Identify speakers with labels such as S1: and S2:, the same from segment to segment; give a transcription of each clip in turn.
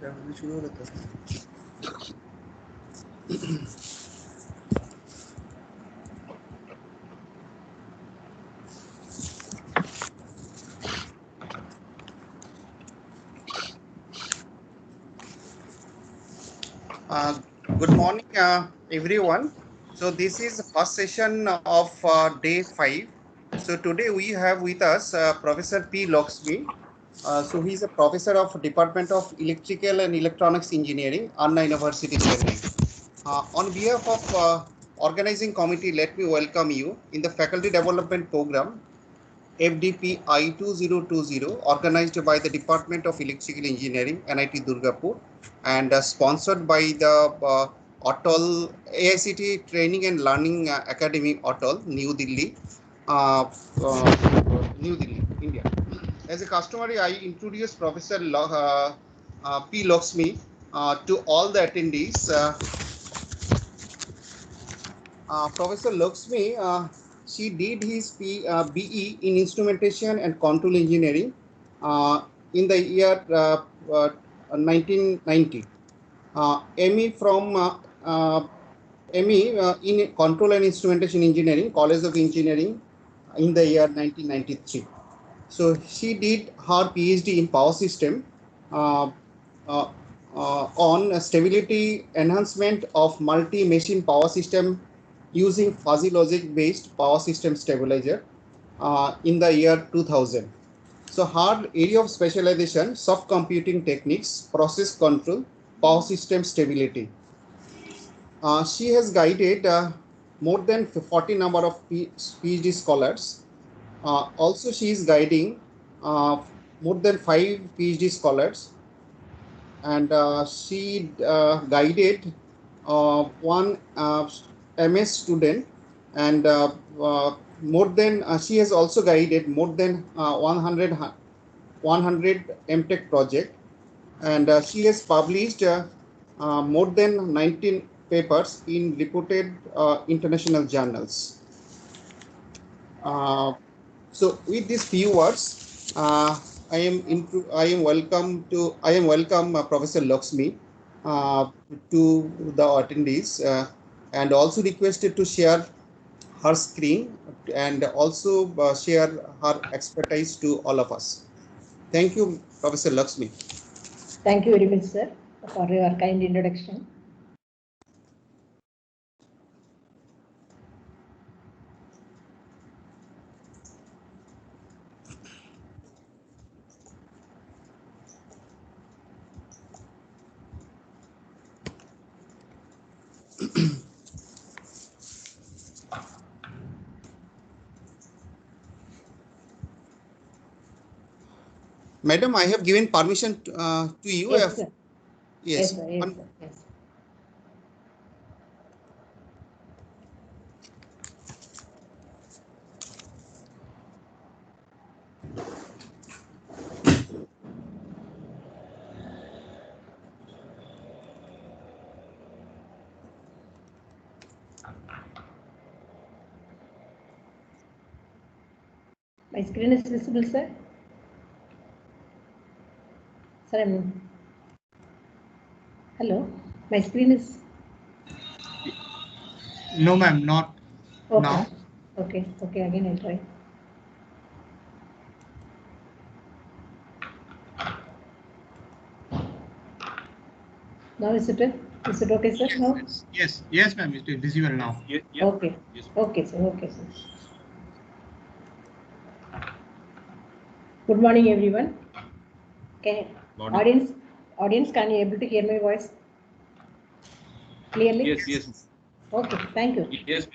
S1: शुरू होता है। Good morning, everyone. So this is the first session of day 5. So today we have with us Professor P. Loxmi. So he is a professor of Department of Electrical and Electronics Engineering, Anna University, Chennai. On behalf of organizing committee, let me welcome you in the faculty development program FDP I2020, organized by the Department of Electrical Engineering, NIT Durgapur, and sponsored by the Atal AICT Training and Learning Academy, Atal, New Delhi, New Delhi, India. As a customary, I introduce Professor P. Loxmi to all the attendees. Professor Laxmi, she did his BE in Instrumentation and Control Engineering in the year 1990. ME from ME in Control and Instrumentation Engineering, College of Engineering in the year 1993. So she did her PhD in Power System uh, uh, on stability enhancement of multi-machine power system using fuzzy logic based power system stabilizer in the year 2000. So her area of specialization, soft computing techniques, process control, power system stability. She has guided more than 40 number of PhD scholars. Also, she is guiding more than 5 PhD scholars, and she guided one MS student, and more than she has also guided more than 100 MTech project, and she has published more than 19 papers in reputed international journals. So with these few words, I am welcome Professor Laxmi to the attendees, and also requested to share her screen and also share her expertise to all of us. Thank you, Professor Laxmi.
S2: Thank you very much, sir, for your kind introduction.
S1: Madam, I have given permission to you.
S2: Yes, sir.
S1: Yes.
S2: Yes, sir. Yes, sir. Yes. My screen is visible, sir. Sir, hello. My screen is.
S3: No, ma'am, not
S2: okay.
S3: now.
S2: Okay. Okay. Again, I'll try. Now is it okay, sir? No?
S3: Yes, ma'am. It is visible now.
S2: Yeah. Okay. Yes. Okay, sir. Okay, sir. Good morning, everyone. Okay. Morning. Audience, can you able to hear my voice clearly?
S4: Yes.
S2: Okay. Thank you.
S4: Yes.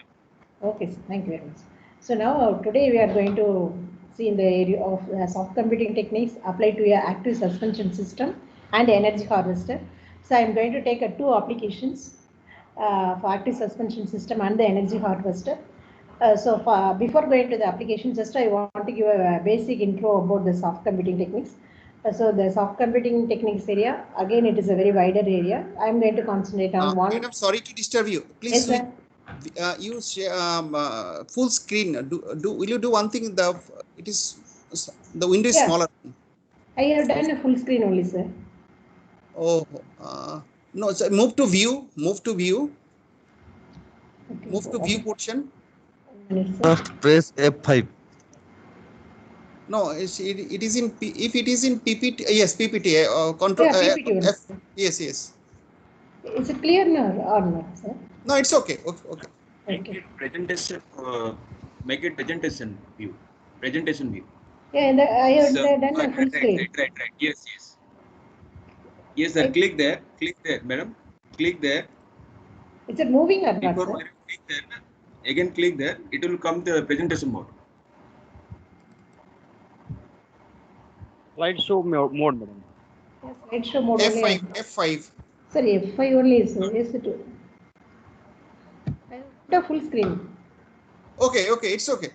S2: Okay, sir. Thank you very much. So now today we are going to see in the area of soft computing techniques applied to a active suspension system and energy harvester. So I am going to take two applications for active suspension system and the energy harvester. Before going to the application, just I want to give a basic intro about the soft computing techniques. So the soft computing techniques area, again, it is a very wider area. I am going to concentrate on one.
S1: Madam, sorry to disturb you. Please.
S2: Yes, sir.
S1: You share full screen. Will you do one thing? The window is smaller.
S2: I have done a full screen only, sir.
S1: Oh, no, so move to view, move to view,
S2: Okay,
S1: move to view portion.
S2: 1 minute, sir.
S4: First press F5.
S1: No, it is in, if it is in PPT, yes, PPT, control,
S2: Yeah, PPT only.
S1: F, yes, yes.
S2: Is it clear now or not, sir?
S1: No, it's okay, okay.
S5: Make
S2: Okay.
S5: it presentation. Make it presentation view. Presentation view.
S2: Yeah, I have
S5: So,
S2: done a
S5: right,
S2: full
S5: right,
S2: screen.
S5: right. Yes, yes. Yes, sir.
S2: I-
S5: Click there, madam. Click there.
S2: Is it moving or not,
S5: Before
S2: sir?
S5: when you click there, again click there. It will come to presentation mode.
S6: Slideshow mode, madam.
S2: Yes, slideshow mode only.
S1: F5, F5.
S2: Sorry, F5 only is, yes, it is. I have put a full screen.
S1: Okay, it's okay.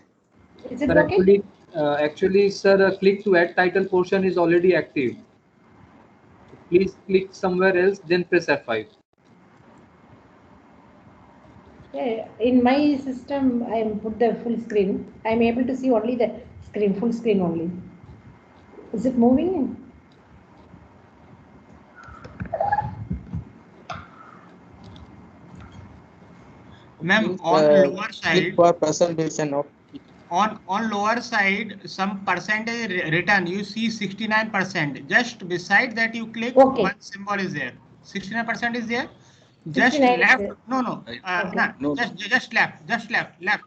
S2: Is it
S7: Sir,
S2: okay?
S7: actually, sir, click to add title portion is already active. Please click somewhere else, then press F5.
S2: Yeah, in my system, I put the full screen. I am able to see only the screen, full screen only. Is it moving?
S3: Ma'am, on lower side,
S4: For presentation of
S3: on lower side, some percentage written. You see 69%. Just beside that, you click.
S2: Okay.
S3: One symbol is there. 69% is there. Just
S2: 69 is
S3: left.
S2: there.
S3: No.
S2: Okay.
S5: No,
S3: Just left. Left.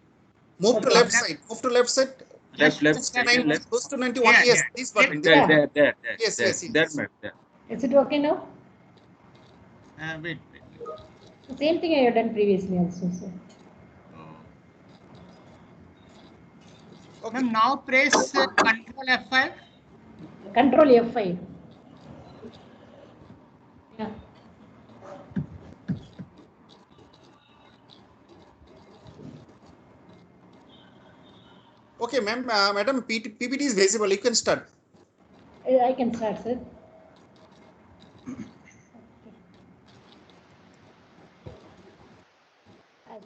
S1: Move to
S2: Okay.
S1: left side, move to left side.
S5: left,
S3: Just
S1: 90,
S5: left.
S1: goes to 91,
S3: Yeah,
S1: yes,
S3: yeah.
S1: this button.
S5: There.
S1: Yes,
S5: there,
S1: yes,
S5: there,
S1: yes.
S5: madam. There.
S2: Is it okay now?
S3: Wait.
S2: The same thing I have done previously also, sir.
S1: Okay.
S3: Ma'am, now press Control F5.
S2: Control F5. Yeah.
S1: Okay, ma'am, madam, PPT is visible. You can start.
S2: I can start, sir.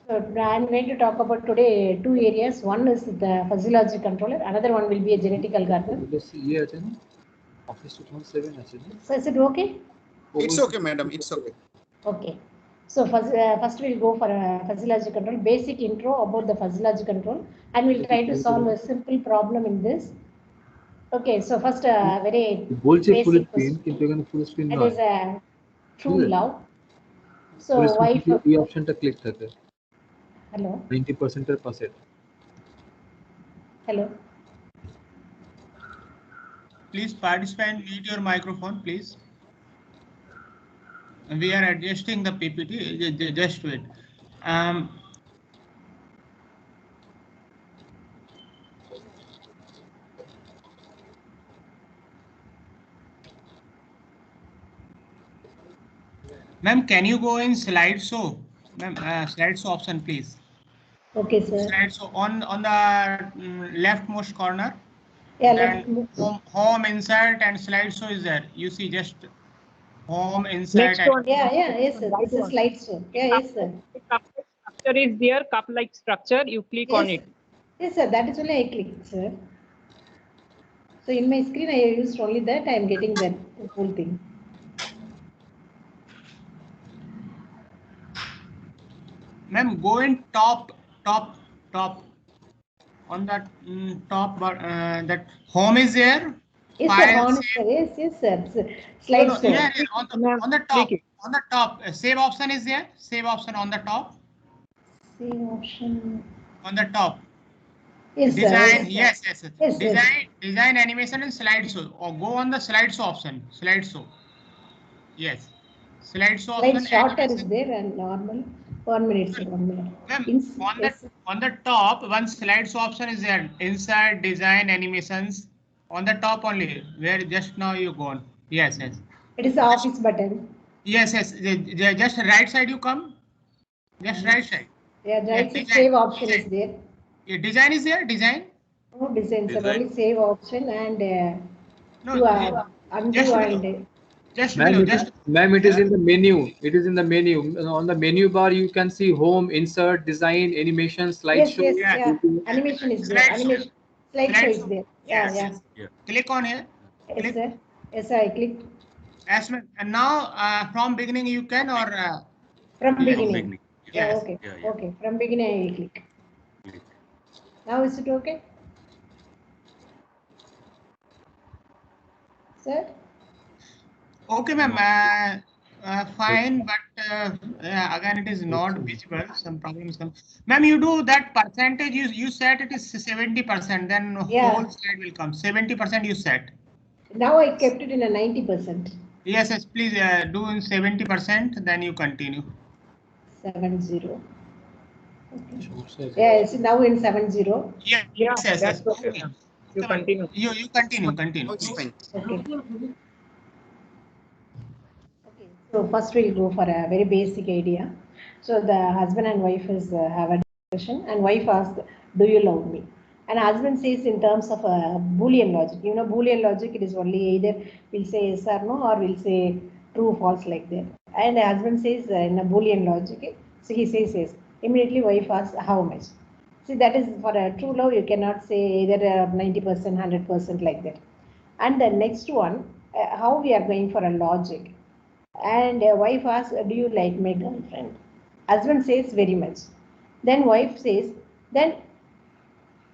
S2: So I'm going to talk about today two areas. One is the physiology controller. Another one will be a genetic algorithm.
S7: Office 2007
S2: So is it okay?
S1: It's okay, madam. It's okay.
S2: Okay. So first we'll go for a physiology control, basic intro about the physiology control, and we'll try to solve a simple problem in this. Okay, so first very basic
S7: full screen,
S2: question.
S7: কিন্তু এখানে full screen
S2: That
S7: নয়।
S2: is a true
S7: Clear?
S2: love. So
S7: Full screen
S2: why for,
S7: এই অপশনটা click থাকে
S2: hello
S7: 90% এর পাশে।
S2: hello
S3: Please participant, mute your microphone, please. We are adjusting the PPT. Just wait. Ma'am, can you go in slideshow? Ma'am, slideshow option, please.
S2: Okay, sir.
S3: Slideshow on the leftmost corner.
S2: Yeah,
S3: Then home insert and slideshow is there. You see just home insert.
S6: Next
S3: and
S6: one.
S2: Yeah, yes, sir. This is slideshow. Yeah, yes, sir.
S6: Structure is there, cup-like structure. You click on it.
S2: Yes, sir. That is only I clicked, sir. So in my screen, I used only that. I am getting that whole thing.
S3: Ma'am, go in top. On that top, that home is there.
S2: Yes, sir. Sir. Yes, sir. Slideshow.
S3: On the top. On the top, save option is there. Save option on the top.
S2: Save option.
S3: On the top.
S2: Yes,
S3: design.
S2: sir.
S3: Yes.
S2: Yes,
S3: design animation and slideshow. Or go on the slideshow option. Slideshow. Yes. Slideshow option.
S2: Slide shorter is there and normal. 1 minute, sir. 1 minute.
S3: Ma'am, on the top, one slideshow option is there. Insert design animations. On the top only, where just now you gone. Yes.
S2: It is the office button.
S3: Yes. Just right side you come. Just right side.
S2: Yeah, right side save option is there.
S3: Yeah, design is there. Design.
S2: No design, sir. Only save option and
S3: No.
S2: Undo and.
S7: Ma'am, it is in the menu. It is in the menu. On the menu bar, you can see home, insert, design, animation, slideshow.
S2: Yes. Yeah. Animation is there. Animation. Slideshow is there. Yeah.
S5: Yeah.
S3: Click on here.
S2: Yes, sir. Yes, I clicked.
S3: Yes, ma'am. And now from beginning you can or
S2: From
S5: Yes,
S2: beginning.
S5: beginning.
S2: Yeah,
S3: yes.
S2: okay.
S5: Yeah, yeah.
S2: Okay. From beginning I will click.
S5: Click.
S2: Now is it okay? Sir?
S3: Okay, ma'am. Fine, but again, it is not visible. Some problems come. Ma'am, you do that percentage. You set it is 70%. Then
S2: Yeah.
S3: whole slide will come. 70% you set.
S2: Now I kept it in a 90%.
S3: Yes, yes. Please do in 70%. Then you continue.
S2: 70. Okay. Yeah, it's now in 70.
S3: Yeah.
S6: Yeah,
S3: Yes, yes, yes.
S6: that's okay.
S3: Okay.
S6: You continue.
S3: You continue. Continue.
S1: Now it's
S3: Please.
S1: fine.
S2: Okay. Okay. So first we'll go for a very basic idea. So the husband and wife is have a discussion, and wife asks, "Do you love me?" And husband says in terms of a Boolean logic. You know, Boolean logic, it is only either we'll say yes or no, or we'll say true, false, like that. And the husband says in a Boolean logic, so he says yes. Immediately wife asks, "How much?" See, that is for a true love. You cannot say either 90%, 100% like that. And the next one, how we are going for a logic. And wife asks, "Do you like my girlfriend?" Husband says, "Very much." Then wife says, "Then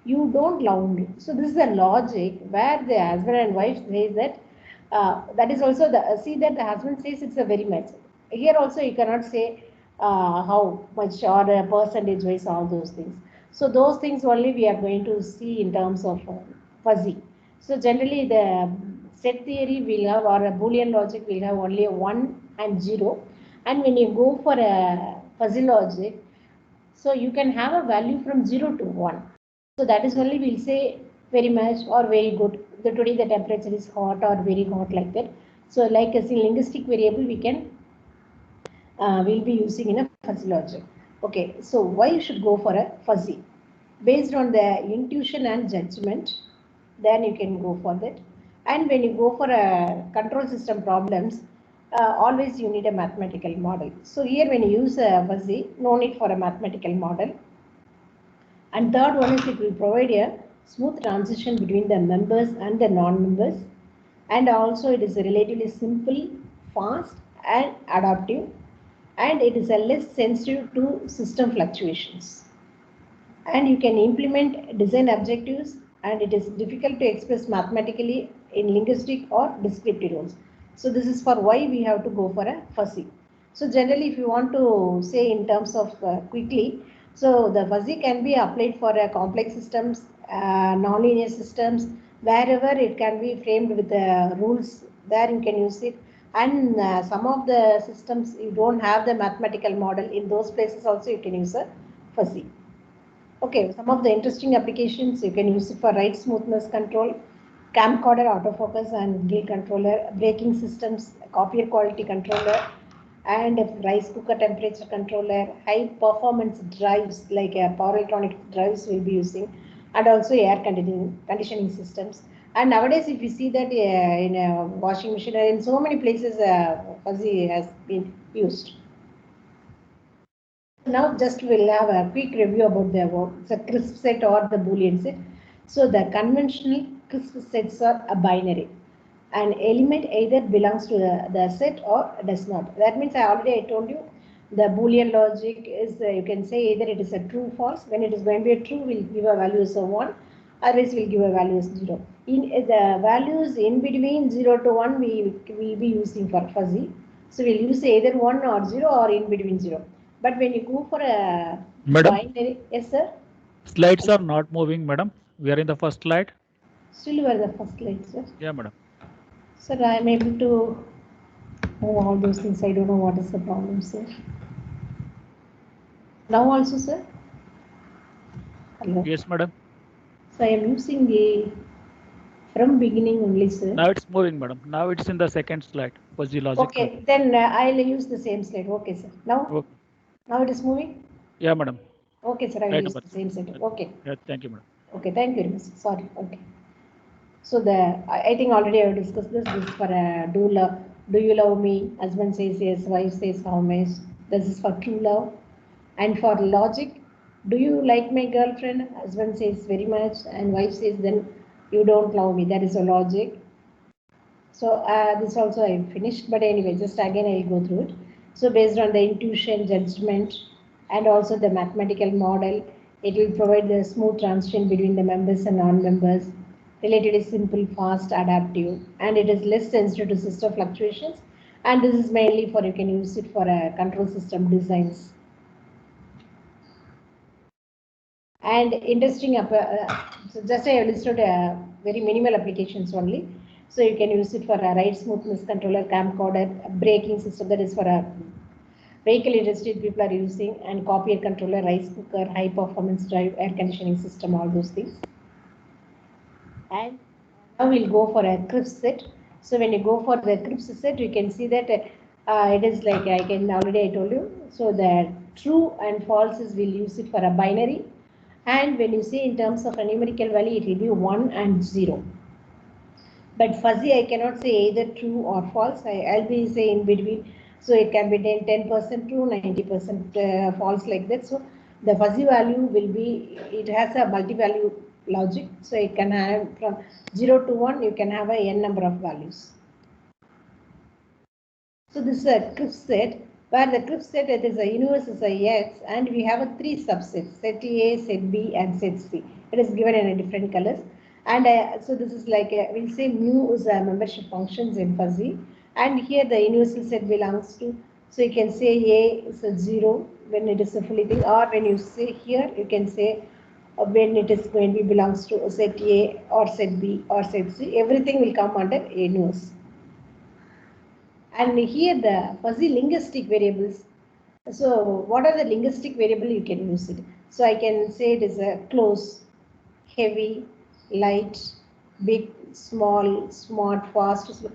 S2: you don't love me." So this is the logic where the husband and wife says that that is also the see that the husband says it's a very much. Here also you cannot say how much or a percentage wise, all those things. So those things only we are going to see in terms of fuzzy. So generally the set theory will have, or a Boolean logic will have only a 1 and 0. And when you go for a fuzzy logic, so you can have a value from 0 to 1. So that is only we'll say very much or very good. Today the temperature is hot or very hot, like that. So like as a linguistic variable, we can we'll be using in a fuzzy logic. Okay, so why you should go for a fuzzy? Based on the intuition and judgment, then you can go for that. And when you go for a control system problems, always you need a mathematical model. So here when you use a fuzzy, no need for a mathematical model. And third one is it will provide a smooth transition between the members and the non-members. And also it is relatively simple, fast and adaptive. And it is a less sensitive to system fluctuations. And you can implement design objectives, and it is difficult to express mathematically in linguistic or descriptive roles. So this is for why we have to go for a fuzzy. So generally if you want to say in terms of quickly, so the fuzzy can be applied for complex systems, nonlinear systems, wherever it can be framed with the rules, there you can use it. And some of the systems you don't have the mathematical model, in those places also you can use a fuzzy. Okay, some of the interesting applications you can use it for ride smoothness control, camcorder autofocus and gill controller, braking systems, copier quality controller, and rice cooker temperature controller, high performance drives like power electronic drives will be using, and also air conditioning systems. And nowadays, if you see that in a washing machine, in so many places, fuzzy has been used. Now just we'll have a quick review about the crisp set or the Boolean set. So the conventional crisp sets are a binary. An element either belongs to the set or does not. That means I told you the Boolean logic is you can say either it is a true false. When it is going to be a true, we'll give a value as a 1, otherwise we'll give a value as 0. In the values in between 0 to 1 we will be using for fuzzy. So we'll use either 1 or 0 or in between 0. But when you go for a
S8: Madam,
S2: binary, yes sir?
S8: slides are not moving, madam. We are in the first slide.
S2: Still you are the first slide, sir.
S8: Yeah, madam.
S2: Sir, I am able to move all those things. I don't know what is the problem, sir. Now also, sir? Hello?
S8: Yes, madam.
S2: So I am using the from beginning only, sir.
S8: Now it's moving, madam. Now it's in the second slide. Fuzzy logic.
S2: Okay, then I'll use the same slide. Okay, sir. Now?
S8: Okay.
S2: Now it is moving?
S8: Yeah, madam.
S2: Okay, sir. I will
S8: Right
S2: use
S8: number.
S2: the same setup. Okay.
S8: Yeah, thank you, madam.
S2: Okay, thank you very much. Sorry. Okay. So I think already I have discussed this. This is for do you love me? Husband says yes, wife says how much. This is for true love. And for logic, do you like my girlfriend? Husband says very much, and wife says then you don't love me. That is a logic. So this also I finished, but anyway, just again I will go through it. So based on the intuition, judgment, and also the mathematical model, it will provide the smooth transition between the members and non-members, relatively simple, fast, adaptive, and it is less sensitive to system fluctuations. And this is mainly for, you can use it for control system designs. And interesting, so just I have listed very minimal applications only. So you can use it for a ride smoothness controller, camcorder, braking system, that is for a vehicle industry people are using, and copier controller, rice cooker, high performance drive, air conditioning system, all those things. And now we'll go for a CRISP set. So when you go for the CRISP set, you can see that it is like I told you. So the true and false is we'll use it for a binary. And when you say in terms of a numerical value, it will be 1 and 0. But fuzzy, I cannot say either true or false. I'll be saying in between. So it can be 10% true, 90% false, like that. So the fuzzy value will be, it has a multi-value logic. So it can have from 0 to 1, you can have a n number of values. So this is a CRISP set, where the CRISP set, it is a universe is a X, and we have a 3 subsets, set A, set B, and set C. It is given in a different colors. And so this is like, we'll say mu is a membership functions in fuzzy. And here the universal set belongs to, so you can say A is a 0 when it is a fully thing, or when you say here, you can say when it is going to be belongs to set A or set B or set C, everything will come under A universe. And here the fuzzy linguistic variables. So what are the linguistic variable you can use it? So I can say it is a close, heavy, light, big, small, smart, fast,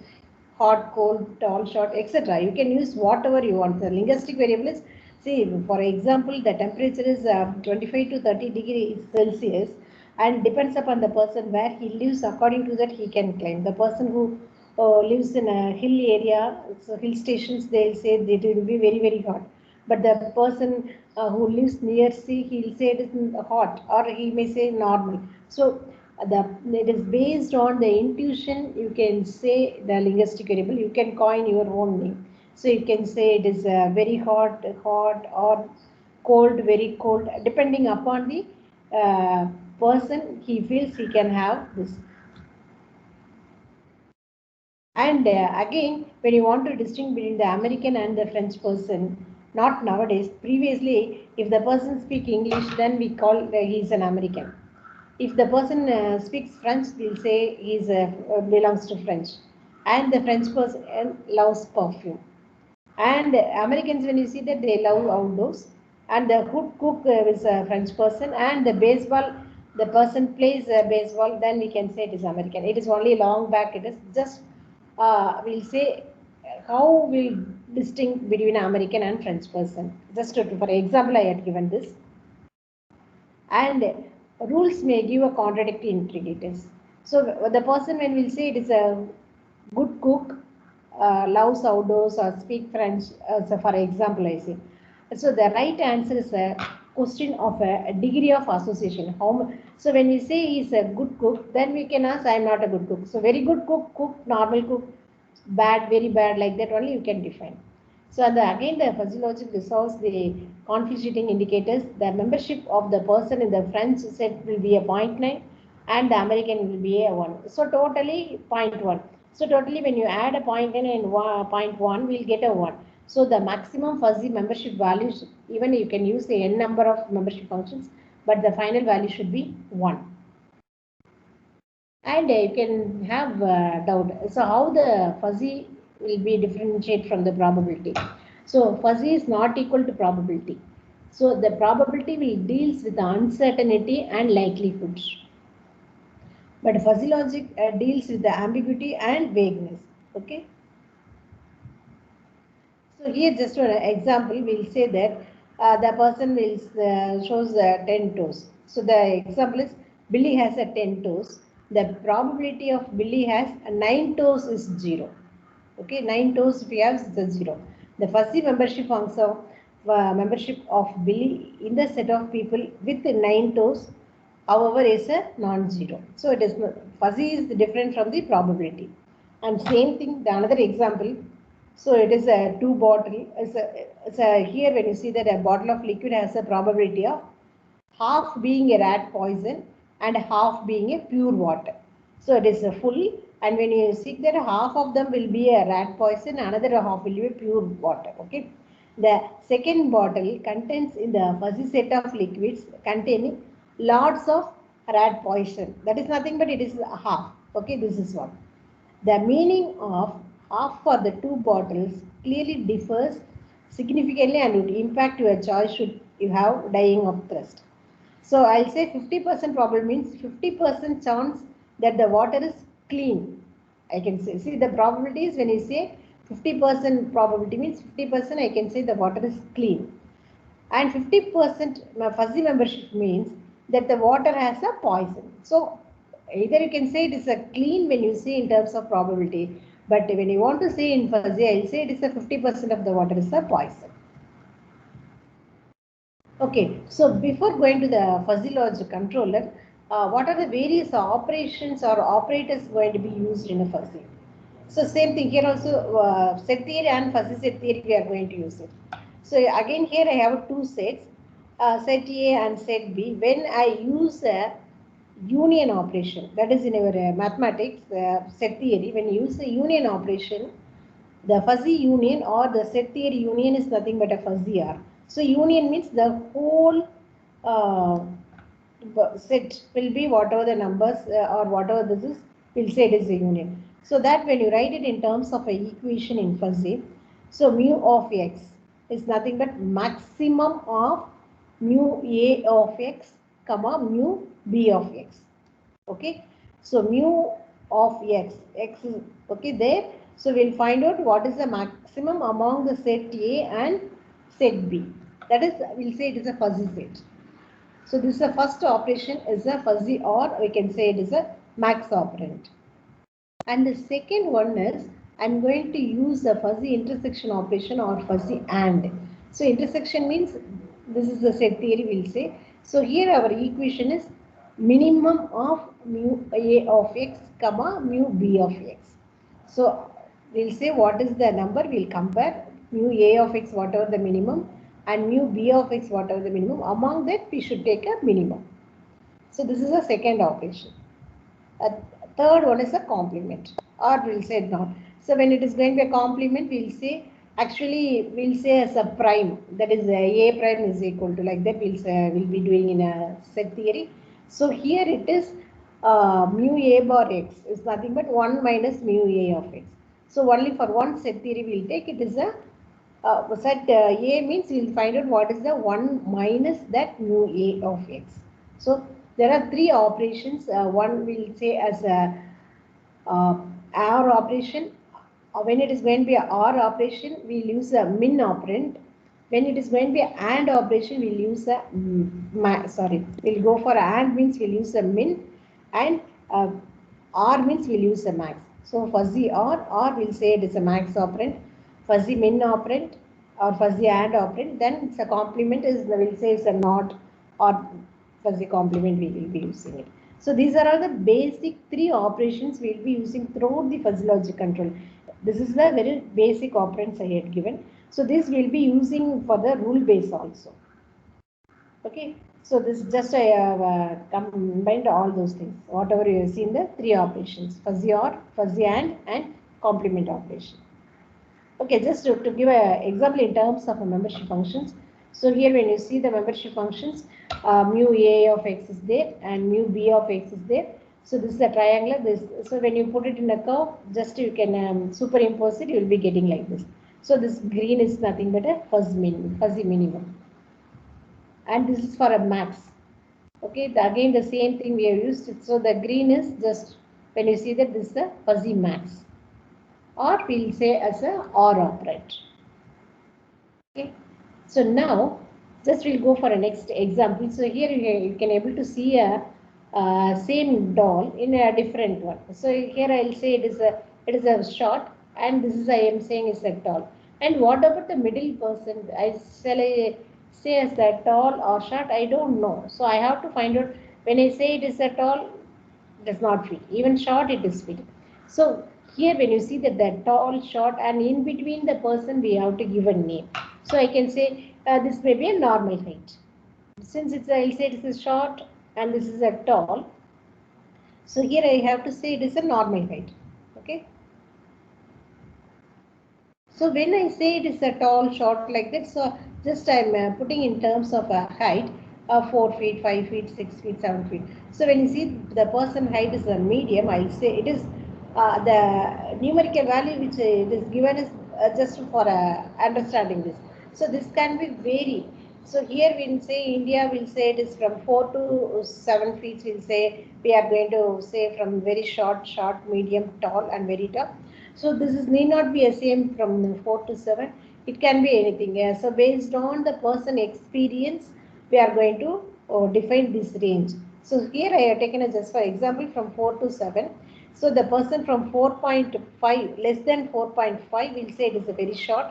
S2: hot, cold, tall, short, etc. You can use whatever you want. The linguistic variable is, see, for example, the temperature is 25 to 30 degrees Celsius, and depends upon the person where he lives. According to that, he can claim. The person who lives in a hill area, so hill stations, they'll say that it will be very, very hot. But the person who lives near sea, he'll say it is hot, or he may say normal. So it is based on the intuition. You can say the linguistic variable. You can coin your own name. So you can say it is very hot, or cold, very cold, depending upon the person he feels he can have this. And again, when you want to distinguish between the American and the French person, not nowadays, previously, if the person speaks English, then we call he is an American. If the person speaks French, we'll say he belongs to French. And the French person loves perfume. And Americans, when you see that, they love outdoors. And the good cook is a French person, and the baseball, the person plays baseball, then we can say it is American. It is only long back, it is just we'll say how we distinguish between American and French person. Just for example, I had given this. And rules may give a contradictory indicators. So the person, when we'll say it is a good cook, loves outdoors, or speak French, so for example, I say. So the right answer is a question of a degree of association. So when we say he's a good cook, then we can ask, I am not a good cook. So very good cook, normal cook, bad, very bad, like that only you can define. So again, the fuzzy logic resolves the confusion indicators. The membership of the person in the French set will be a 0.9, and the American will be a 1. So totally 0.1. So totally when you add a 0.9 and 0.1, we'll get a 1. So the maximum fuzzy membership values, even you can use the n number of membership functions, but the final value should be 1. And you can have doubt. So how the fuzzy will be differentiate from the probability? So fuzzy is not equal to probability. So the probability will deals with the uncertainty and likelihood. But fuzzy logic deals with the ambiguity and vagueness. Okay. So here just for an example, we'll say that the person will shows 10 toes. So the example is Billy has a 10 toes. The probability of Billy has 9 toes is 0. Okay, 9 toes if we have is 0. The fuzzy membership function membership of Billy in the set of people with 9 toes, however, is a non-zero. So it is fuzzy is different from the probability. And same thing, the another example. So it is a two bottle. Here when you see that a bottle of liquid has a probability of half being a rat poison and half being a pure water. So it is a full, and when you see that half of them will be a rat poison, another half will be a pure water. Okay. The second bottle contains in the fuzzy set of liquids containing lots of rat poison. That is nothing but it is half. Okay, this is one. The meaning of half for the two bottles clearly differs significantly and would impact your choice should you have dying of thirst. So I'll say 50% probability means 50% chance that the water is clean. I can say, see the probabilities when you say 50% probability means 50% I can say the water is clean. And 50% fuzzy membership means that the water has a poison. So either you can say it is a clean when you say in terms of probability, but when you want to say in fuzzy, I'll say it is a 50% of the water is a poison. Okay, so before going to the fuzzy logic controller, what are the various operations or operators going to be used in a fuzzy? So same thing here also, set theory and fuzzy set theory we are going to use it. So again here I have two sets, set A and set B. When I use a union operation, that is in our mathematics set theory, when you use a union operation, the fuzzy union or the set theory union is nothing but a fuzzy R. So union means the whole set will be whatever the numbers or whatever this is, we'll say it is a union. So that when you write it in terms of an equation in fuzzy, so mu of x is nothing but maximum of mu A of x comma mu B of x. Okay, so mu of x is okay there. So we'll find out what is the maximum among the set A and set B. That is, we'll say it is a fuzzy set. So this is the first operation is a fuzzy, or we can say it is a max operand. And the second one is I'm going to use the fuzzy intersection operation or fuzzy AND. So intersection means this is the set theory we'll say. So here our equation is minimum of mu A of x comma mu B of x. So we'll say what is the number, we'll compare mu A of x whatever the minimum and mu B of x whatever the minimum. Among that we should take a minimum. So this is the second operation. Third one is a complement, or we'll say not. So when it is going to be a complement, we'll say actually we'll say as a prime, that is A prime is equal to, like that we'll say we'll be doing in a set theory. So here it is mu A bar x is nothing but 1 minus mu A of x. So only for one set theory we'll take it is a set A means we'll find out what is the 1 minus that mu A of x. So there are three operations. One we'll say as a OR operation. When it is going to be a OR operation, we'll use a min operand. When it is going to be an AND operation, we'll use a we'll go for AND means we'll use a min, and OR means we'll use a max. So fuzzy or we'll say it is a max operand, fuzzy min operand or fuzzy AND operand. Then it's a complement is we'll say it's a NOT or fuzzy complement we will be using it. So these are all the basic three operations we will be using throughout the fuzzy logic control. This is the very basic operands I had given. So this we will be using for the rule base also. Okay. So this just I have combined all those things. Whatever you have seen the three operations: fuzzy OR, fuzzy and complement operation. Okay, just to give an example in terms of membership functions. So here when you see the membership functions, mu A of x is there and mu B of x is there. So this is a triangular. So when you put it in a curve, just you can superimpose it, you will be getting like this. So this green is nothing but a fuzzy minimum. And this is for a max. Okay, again the same thing we have used. So the green is just when you see that this is a fuzzy max, or we'll say as a OR operand. Okay, so now just we'll go for a next example. So here you can able to see a same doll in a different one. So here I'll say it is a short, and this is I am saying is a tall. And what about the middle person? Shall I say as a tall or short? I don't know. So I have to find out. When I say it is a tall, it does not fit. Even short, it is fit. So here when you see that the tall, short, and in between the person we have to give a name. So I can say this may be a normal height. Since it's I'll say this is short and this is a tall. So here I have to say it is a normal height. Okay. So when I say it is a tall, short like that, so just I'm putting in terms of a height of 4 feet, 5 feet, 6 feet, 7 feet. So when you see the person height is a medium, I'll say it is the numerical value which it is given is just for understanding this. So this can be varied. So here we'll say India will say it is from 4 to 7 feet. We'll say we are going to say from very short, medium, tall, and very tall. So this is need not be a same from 4 to 7. It can be anything. Yeah. So based on the person experience, we are going to define this range. So here I have taken a just for example from 4 to 7. So the person from 4.5 less than 4.5 will say it is a very short.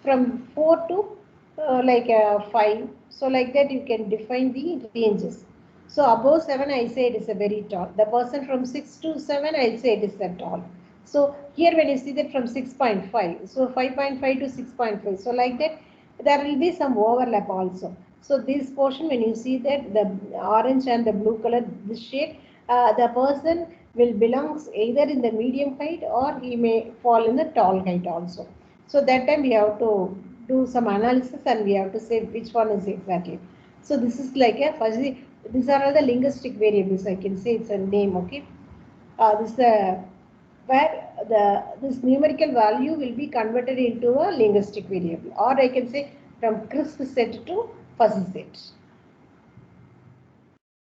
S2: From 4 to 5. So like that you can define the ranges. So above 7 I say it is a very tall. The person from 6 to 7 I say it is a tall. So here when you see that from 6.5, so 5.5 to 6.5, so like that there will be some overlap also. So this portion when you see that the orange and the blue color, this shade, the person will belongs either in the medium height or he may fall in the tall height also. So that time we have to do some analysis and we have to say which one is exactly. So this is like a fuzzy, these are all the linguistic variables, I can say it's a name, okay. This is where this numerical value will be converted into a linguistic variable, or I can say from crisp set to fuzzy set.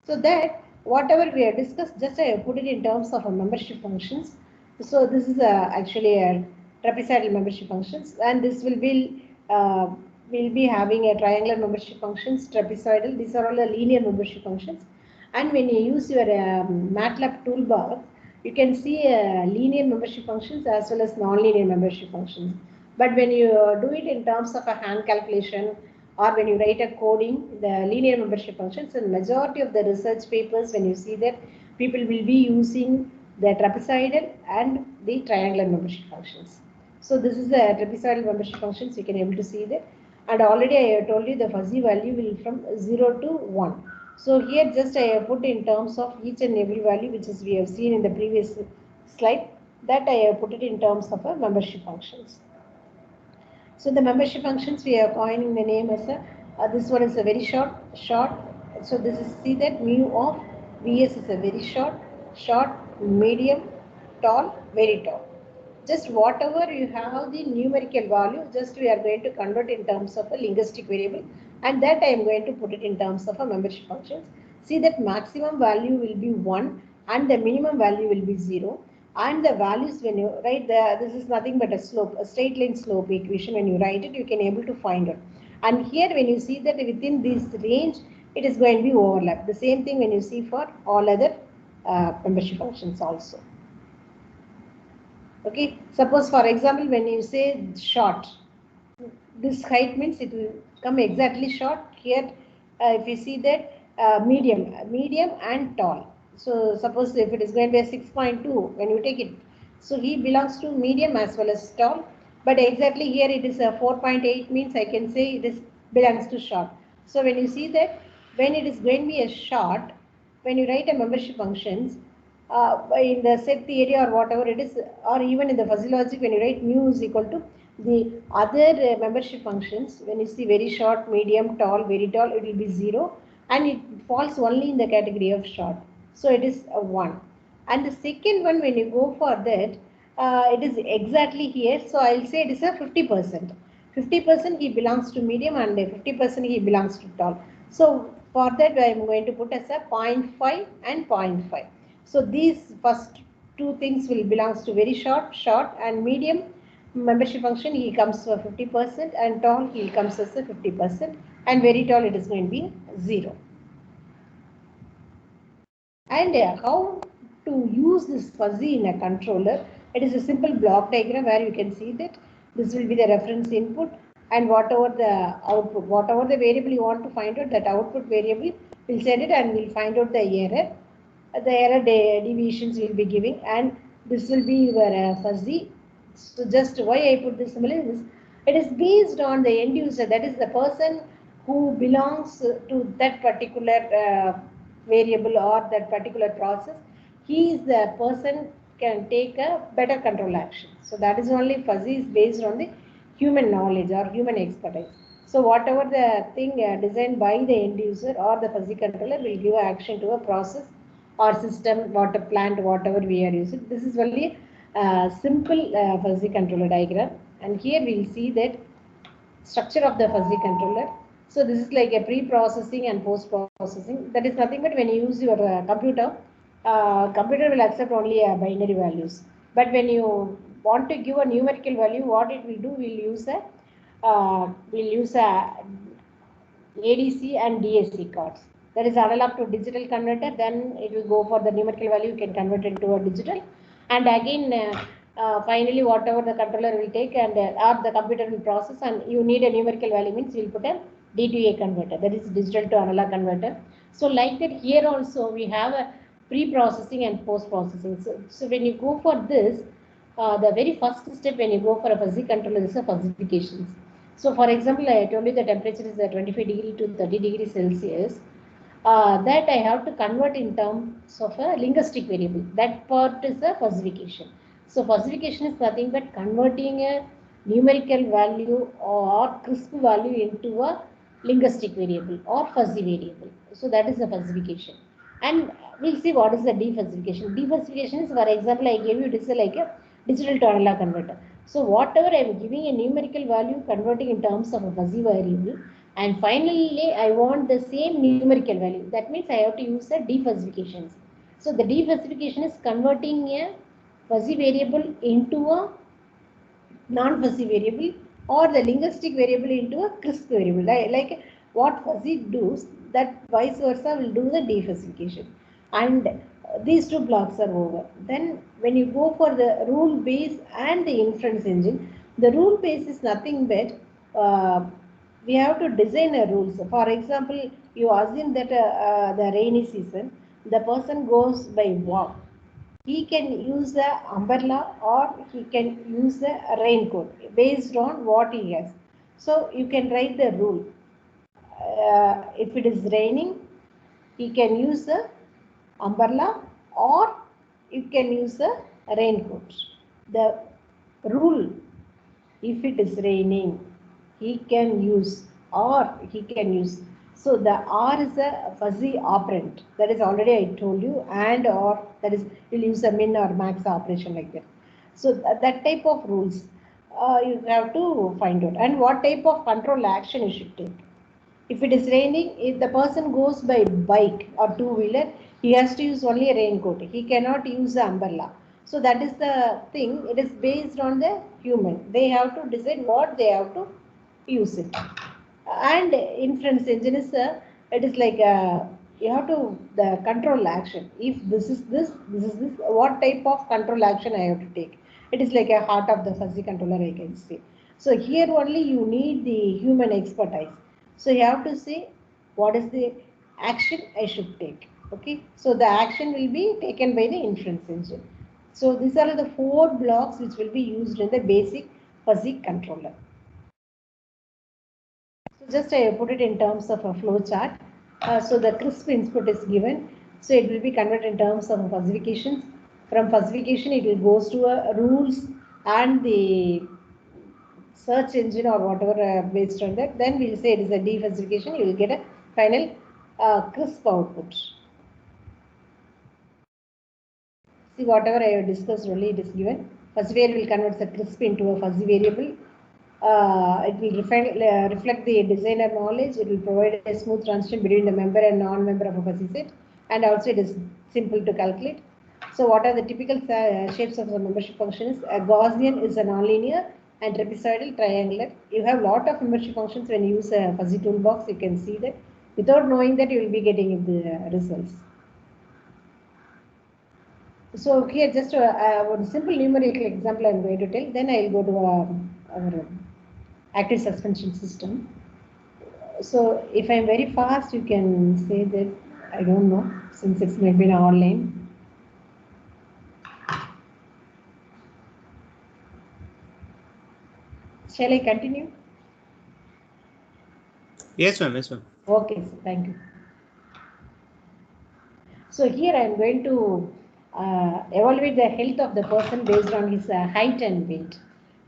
S2: So that whatever we have discussed, just I have put it in terms of a membership functions. So this is actually a trapezoidal membership functions, and this will be having a triangular membership functions, trapezoidal. These are all the linear membership functions. And when you use your MATLAB toolbar, you can see linear membership functions as well as non-linear membership functions. But when you do it in terms of a hand calculation or when you write a coding, the linear membership functions, and majority of the research papers, when you see that, people will be using the trapezoidal and the triangular membership functions. So this is the trapezoidal membership functions, you can able to see that. And already I have told you the fuzzy value will from 0 to 1. So here just I have put in terms of each and every value which is we have seen in the previous slide, that I have put it in terms of a membership functions. So the membership functions we are coining the name as a this one is a very short. So this is see that mu of Vs is a very short, medium, tall, very tall. Just whatever you have the numerical value, just we are going to convert in terms of a linguistic variable, and that I am going to put it in terms of a membership functions. See that maximum value will be 1 and the minimum value will be 0. And the values when you write this is nothing but a slope, a straight line slope equation. When you write it, you can able to find it. And here when you see that within this range, it is going to be overlap. The same thing when you see for all other membership functions also. Okay, suppose for example, when you say short, this height means it will come exactly short. Here, if you see that medium and tall. So suppose if it is going to be a 6.2, when you take it, so he belongs to medium as well as tall. But exactly here it is a 4.8 means I can say it is belongs to short. So when you see that, when it is going to be a short, when you write a membership functions, in the set theory or whatever it is, or even in the fuzzy logic, when you write mu is equal to the other membership functions, when you see very short, medium, tall, very tall, it will be 0, and it falls only in the category of short. So it is a 1. And the second one, when you go for that, it is exactly here. So I'll say it is a 50%. 50% he belongs to medium and 50% he belongs to tall. So for that, I am going to put as a 0.5 and 0.5. So these first two things will belongs to very short and medium membership function. He comes for 50% and tall he comes as a 50%, and very tall it is going to be 0. And how to use this fuzzy in a controller? It is a simple block diagram where you can see that this will be the reference input, and whatever the output, whatever the variable you want to find out, that output variable will set it and will find out the error. The error deviations will be giving, and This will be your fuzzy. So just why I put this symbol is, it is based on the end user, that is the person who belongs to that particular variable or that particular process. He is the person can take a better control action. So that is only fuzzy is based on the human knowledge or human expertise. So whatever the thing designed by the end user or the fuzzy controller will give action to a process or system, water plant, whatever we are using. This is only a simple fuzzy controller diagram. And here we will see that structure of the fuzzy controller. So this is like a pre-processing and post-processing. That is nothing but when you use your computer, computer will accept only binary values. But when you want to give a numerical value, what it will do, we'll use a ADC and DAC cards. That is analog to digital converter. Then it will go for the numerical value. You can convert it to a digital, and again finally whatever the controller will take and or the computer will process, and you need a numerical value means you will put a D2A converter. That is digital to analog converter. So like that here also we have a pre-processing and post-processing. So when you go for this, the very first step when you go for a fuzzy controller is a fuzzifications. So for example, I told you the temperature is 25 degree to 30 degrees Celsius. That I have to convert in terms of a linguistic variable. That part is a fuzzification. So fuzzification is nothing but converting a numerical value or crisp value into a linguistic variable or fuzzy variable. So that is the fuzzification. And we'll see what is the defuzzification. Defuzzification is, for example, I gave you this like a digital to analog converter. So whatever I am giving a numerical value converting in terms of a fuzzy variable, and finally I want the same numerical value. That means I have to use the defuzzifications. So the defuzzification is converting a fuzzy variable into a non-fuzzy variable or the linguistic variable into a crisp variable. Like what fuzzy does, that vice versa will do the defuzzification. And these two blocks are over. Then when you go for the rule base and the inference engine, the rule base is nothing but we have to design a rules. For example, you assume that the rainy season, the person goes by walk. He can use the umbrella or he can use the raincoat based on what he has. So you can write the rule. If it is raining, he can use the umbrella or you can use the raincoat. The rule, if it is raining, he can use or he can use. So the R is a fuzzy operand. That is already I told you, and or that is you'll use a min or max operation like that. So that type of rules you have to find out, and what type of control action you should take. If it is raining, if the person goes by bike or two-wheeler, he has to use only a raincoat. He cannot use the umbrella. So that is the thing. It is based on the human. They have to decide what they have to use it. And inference engine is it is like you have to the control action. If this is this, this is this. What type of control action I have to take? It is like a heart of the fuzzy controller, I can say. So here only you need the human expertise. So you have to say what is the action I should take. Okay. So the action will be taken by the inference engine. So these are the 4 blocks which will be used in the basic fuzzy controller. So just I put it in terms of a flow chart. So the crisp input is given. So it will be converted in terms of fuzzifications. From fuzzification, it will goes to rules and the search engine or whatever based on that. Then we'll say it is a defuzzification. You will get a final crisp output. See, whatever I have discussed only it is given. Fuzzy will convert the crisp into a fuzzy variable. It will reflect the designer knowledge. It will provide a smooth transition between the member and non-member of a fuzzy set, and also it is simple to calculate. So what are the typical shapes of the membership functions? A Gaussian is a nonlinear and trapezoidal, triangular. You have lot of membership functions when you use a fuzzy toolbox. You can see that. Without knowing that, you will be getting the results. So here just one simple numerical example I am going to tell. Then I will go to our active suspension system. So if I am very fast, you can say that I don't know, since it's maybe online. Shall I continue?
S1: Yes, ma'am. Yes, ma'am.
S2: Okay, so thank you. So here I am going to evaluate the health of the person based on his height and weight.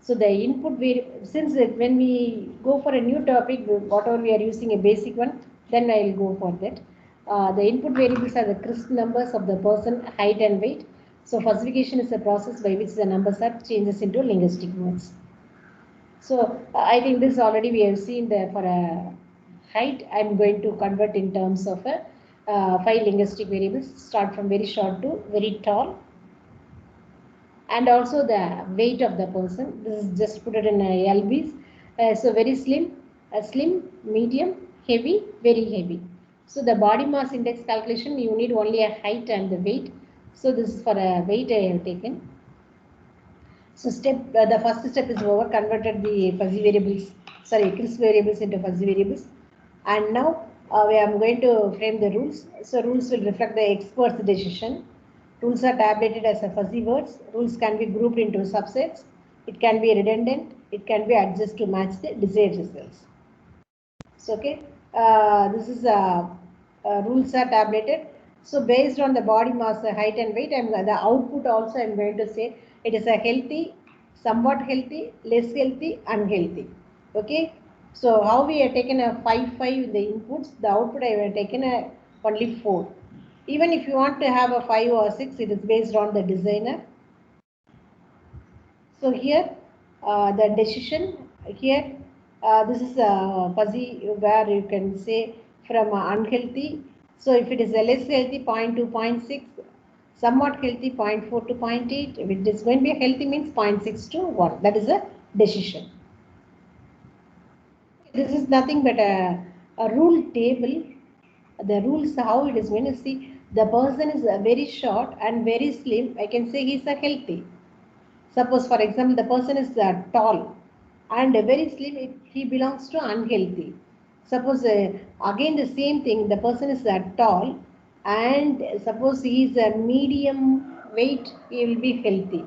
S2: So the input, since when we go for a new topic, whatever we are using a basic one, then I will go for that. The input variables are the crisp numbers of the person, height and weight. So falsification is a process by which the numbers are changes into linguistic words. So I think this already we have seen there for a height. I'm going to convert in terms of a 5 linguistic variables, start from very short to very tall. And also the weight of the person. This is just put it in LBs. So very slim, medium, heavy, very heavy. So the body mass index calculation, you need only a height and the weight. So this is for a weight I have taken. So the first step is over, converted the fuzzy variables, crisp variables into fuzzy variables. And now I am going to frame the rules. So rules will reflect the expert's decision. Rules are tabulated as a fuzzy words. Rules can be grouped into subsets. It can be redundant. It can be adjusted to match the desired results. So okay, this is rules are tabulated. So based on the body mass, height and weight, the output also I am going to say it is a healthy, somewhat healthy, less healthy, unhealthy. Okay. So how we have taken a 5 in the inputs, the output I have taken a only 4. Even if you want to have a 5 or 6, it is based on the designer. So here the decision here. This is a fuzzy where you can say from unhealthy. So if it is a less healthy, 0.2, 0.6, somewhat healthy, 0.4 to 0.8. If it is going to be healthy, means 0.6 to 1. That is a decision. This is nothing but a rule table. The rules, how it is going to see the person is very short and very slim. I can say he is a healthy. Suppose, for example, the person is tall and very slim, he belongs to unhealthy. Suppose again the same thing, the person is tall and suppose he is a medium weight, he will be healthy.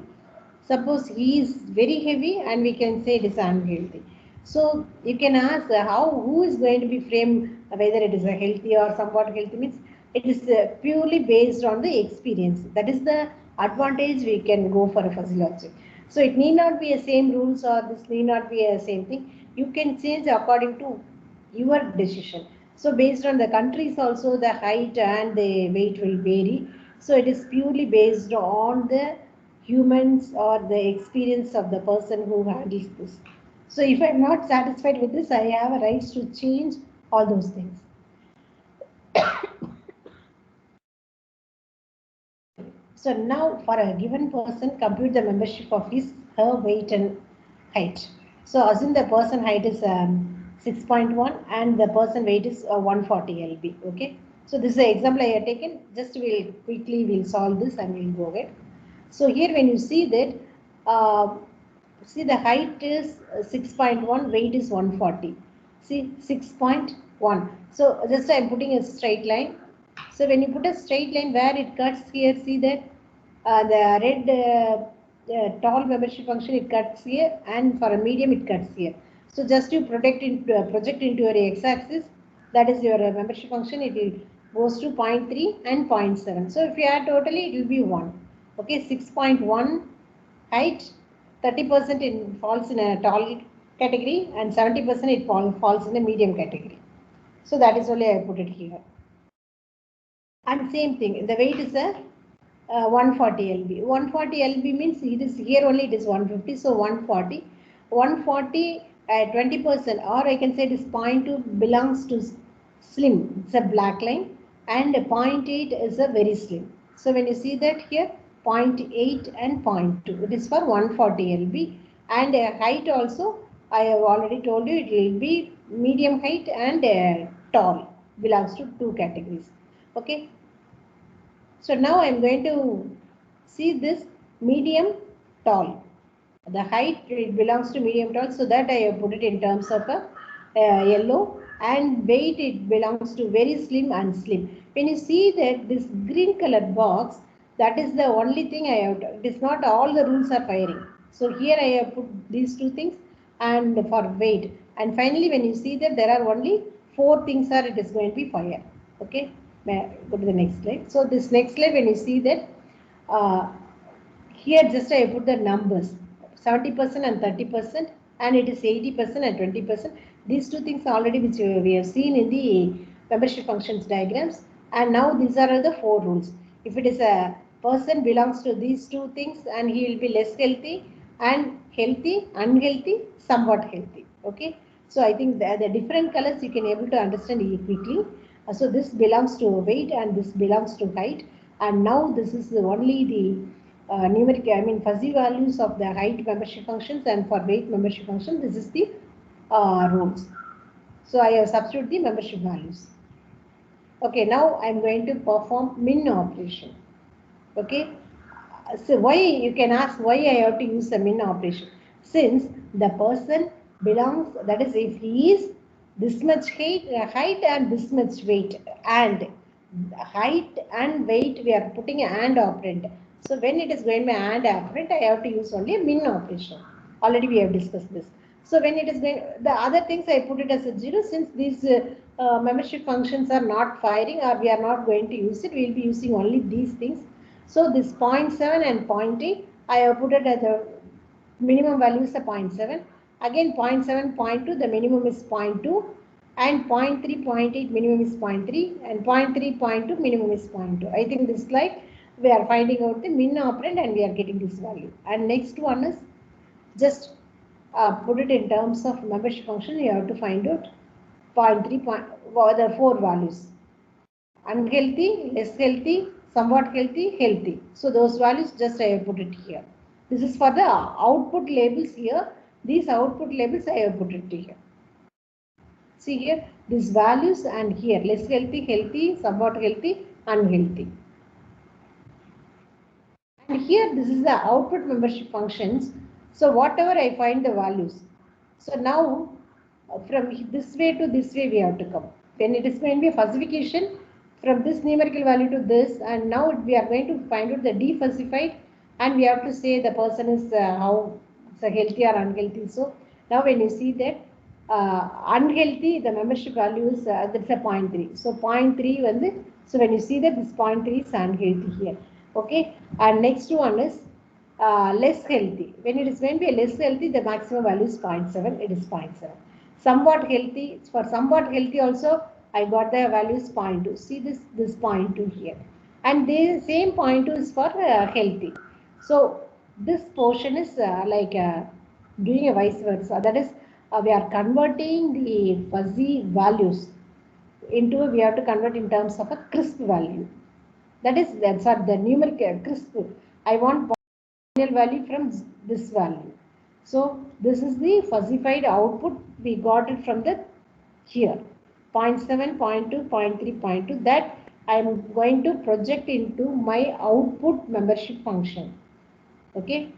S2: Suppose he is very heavy and we can say it is unhealthy. So you can ask who is going to be framed, whether it is a healthy or somewhat healthy, means it is purely based on the experience. That is the advantage we can go for a fuzzy logic. So it need not be a same rules or this need not be a same thing. You can change according to your decision. So based on the countries also the height and the weight will vary. So it is purely based on the humans or the experience of the person who handles this. So if I'm not satisfied with this, I have a right to change all those things. So now for a given person, compute the membership of his, her weight and height. So assume the person height is 6.1 and the person weight is 140 lb. Okay. So this is the example I have taken. Just we'll solve this and we'll go ahead. So here when you see that, see the height is 6.1, weight is 140. See 6.1. So just I'm putting a straight line. So when you put a straight line where it cuts here, see that the red tall membership function it cuts here, and for a medium it cuts here. So just you project into your x-axis, that is your membership function. It will goes to 0.3 and 0.7. So if you add totally, it will be 1. Okay, 6.1 height, 30% it falls in a tall category and 70% it falls in a medium category. So that is only I put it here. And same thing, the weight is a 140 lb. 140 lb means it is here only it is 150. So 140, 20%, or I can say it is 0.2 belongs to slim. It's a black line, and 0.8 is a very slim. So when you see that here, 0.8 and 0.2, it is for 140 lb. And height also, I have already told you, it will be medium height and tall, belongs to 2 categories. Okay. So now I am going to see this medium tall. The height it belongs to medium tall, so that I have put it in terms of a yellow, and weight it belongs to very slim and slim. When you see that this green colored box, that is the only thing I have. It is not all the rules are firing. So here I have put these 2 things, and for weight. And finally, when you see that there are only 4 things are, it is going to be fire. Okay, go to the next slide. So this next slide, when you see that here just I put the numbers 70% and 30%, and it is 80% and 20%. These 2 things already which we have seen in the membership functions diagrams, and now these are the 4 rules. If it is a person belongs to these 2 things, and he will be less healthy and healthy, unhealthy, somewhat healthy. Okay, so I think the different colors you can able to understand quickly. So this belongs to weight and this belongs to height, and now this is only the numeric, I mean fuzzy values of the height membership functions, and for weight membership function, this is the rules. So I have substituted the membership values. Okay, now I am going to perform min operation. Okay, so why, you can ask why I have to use the min operation? Since the person belongs, that is if he is this much height and this much weight, and height and weight we are putting an AND operand. So when it is going to be AND operand, I have to use only a min operation. Already we have discussed this. So when it is going, the other things I put it as a 0, since these membership functions are not firing, or we are not going to use it, we will be using only these things. So this 0.7 and 0.8, I have put it as a minimum value is a 0.7. Again 0.7, 0.2, the minimum is 0.2. And 0.3, 0.8 minimum is 0.3, and 0.3, 0.2 minimum is 0.2. I think this slide we are finding out the min operand and we are getting this value. And next one is just put it in terms of membership function. You have to find out 0.3, the 4 values: unhealthy, less healthy, somewhat healthy, healthy. So those values just I have put it here. This is for the output labels here. These output labels I have put it here. See here, these values, and here less healthy, healthy, somewhat healthy, unhealthy. And here this is the output membership functions. So whatever I find the values. So now from this way to this way we have to come. When it is going to be a fussification from this numerical value to this, and now we are going to find out the defussified, and we have to say the person is how it's a healthy or unhealthy. So now when you see that unhealthy, the membership value is that's a 0.3. So 0.3 so when you see that this 0.3 is unhealthy here. Okay, and next one is less healthy. When it is going to be less healthy, the maximum value is 0.7. It is 0.7. Somewhat healthy, for somewhat healthy also I got the value is 0.2. See this 0.2 here, and the same 0.2 is for healthy. So this portion is doing a vice versa. That is, we are converting the fuzzy values into, we have to convert in terms of a crisp value. That's what the numeric crisp. I want final value from this value. So this is the fuzzified output. We got it from the here 0.7, 0.2, 0.3, 0.2. That I am going to project into my output membership function. Okay.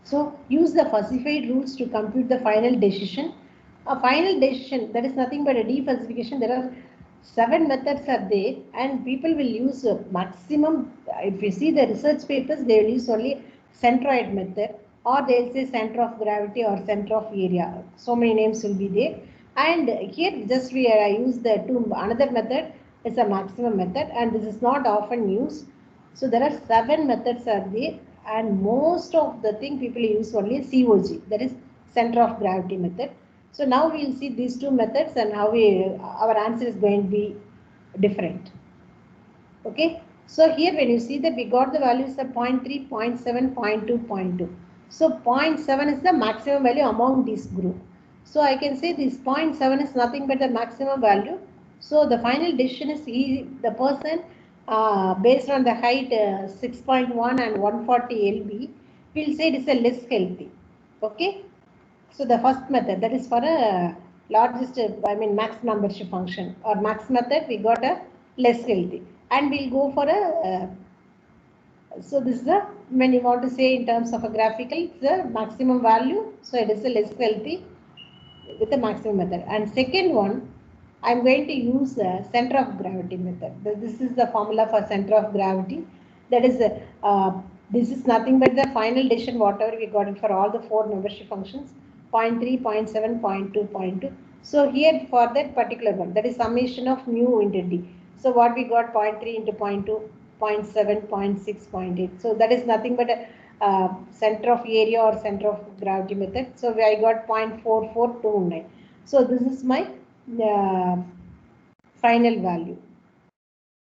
S2: So use the fuzzified rules to compute the final decision. A final decision, that is nothing but a defuzzification. There are 7 methods are there, and people will use maximum. If you see the research papers, they will use only centroid method, or they will say center of gravity or center of area. So many names will be there. And here just we use the another method is a maximum method, and this is not often used. So there are 7 methods are there, and most of the thing people use only COG, that is center of gravity method. So now we will see these 2 methods and how our answer is going to be different. Okay. So here when you see that we got the values of 0.3, 0.7, 0.2, 0.2. So 0.7 is the maximum value among this group. So I can say this 0.7 is nothing but the maximum value. So the final decision is the person based on the height 6.1 and 140 lb, we'll say it is a less healthy. Okay. So the first method, that is for a largest, max membership function or max method, we got a less healthy, and we'll go for a so this is when you want to say in terms of a graphical, it's the maximum value, so it is a less healthy with the maximum method. And second one, I'm going to use the center of gravity method. This is the formula for center of gravity. That is This is nothing but the final decision, whatever we got it for all the 4 membership functions, 0.3, 0.7, 0.2, 0.2. So here for that particular one, that is summation of new entity. So what we got 0.3 into 0.2, 0.7, 0.6, 0.8. So that is nothing but a center of area or center of gravity method. So I got 0.4429. So this is my final value.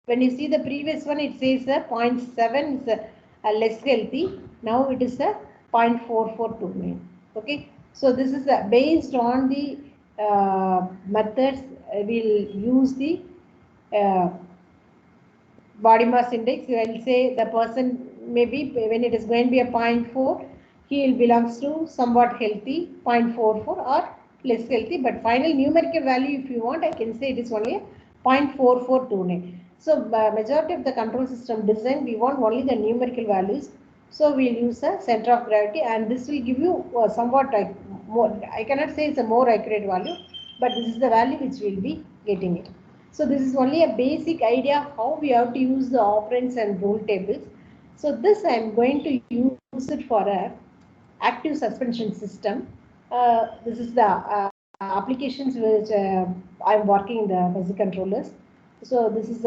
S2: When you see the previous one, it says 0.7 is less healthy. Now it is a 0.4429. Okay. So this is based on the methods. We'll use the body mass index. I'll say the person maybe when it is going to be a 0.4, he belongs to somewhat healthy, 0.44 or less healthy. But final numerical value, if you want, I can say it is only 0.4429. So majority of the control system design, we want only the numerical values. So we'll use a center of gravity, and this will give you somewhat like more. I cannot say it's a more accurate value, but this is the value which we'll be getting it. So this is only a basic idea how we have to use the operands and rule tables. So this I am going to use it for a active suspension system. This is the applications which I am working in the fuzzy controllers. So this is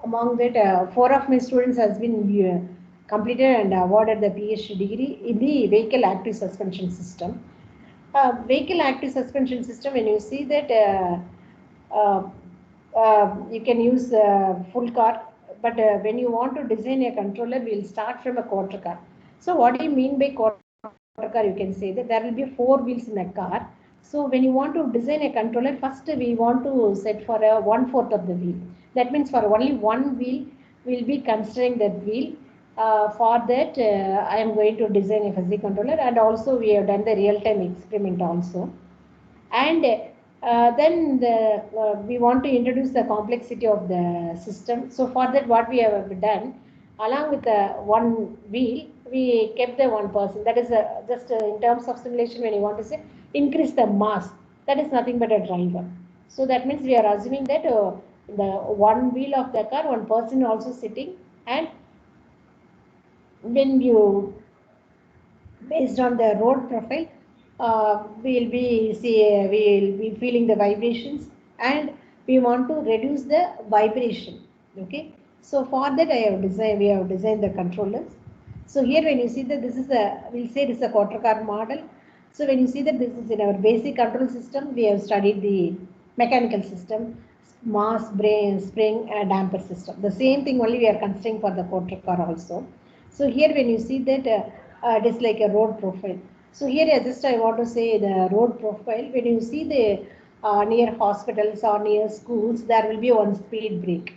S2: among that 4 of my students has been completed and awarded the PhD degree in the vehicle active suspension system. Vehicle active suspension system, when you see that you can use full car, but when you want to design a controller, we'll start from a quarter car. So what do you mean by quarter car? You can say that there will be 4 wheels in a car. So when you want to design a controller, first we want to set for a 1/4 of the wheel. That means for only one wheel, we'll be considering that wheel. For that, I am going to design a fuzzy controller, and also we have done the real-time experiment also. And then we want to introduce the complexity of the system. So for that, what we have done, along with the one wheel, we kept the one person. That is just in terms of simulation, when you want to say increase the mass, that is nothing but a driver. So that means we are assuming that the one wheel of the car, one person also sitting, and when you, based on the road profile, we'll be feeling the vibrations, and we want to reduce the vibration. Okay, so for that we have designed the controllers. So here when you see that this is we'll say this is a quarter car model. So when you see that this is in our basic control system, we have studied the mechanical system, mass, spring, damper system. The same thing only we are considering for the quarter car also. So here when you see that it is like a road profile. So here I want to say the road profile. When you see the near hospitals or near schools, there will be one speed break.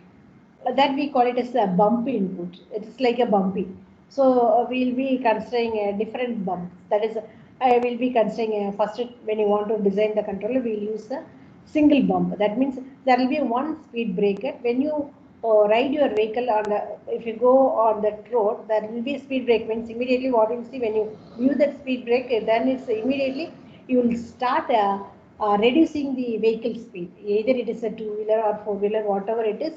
S2: That we call it as a bumpy input. It is like a bumpy. So we'll be considering a different bump. That is, I will be considering first when you want to design the controller, we'll use a single bump. That means there will be one speed breaker. When you ride your vehicle on if you go on that road, there will be a speed break. Means immediately what you see when you use that speed brake, then it's immediately you will start reducing the vehicle speed. Either it is a 2-wheeler or 4-wheeler, whatever it is,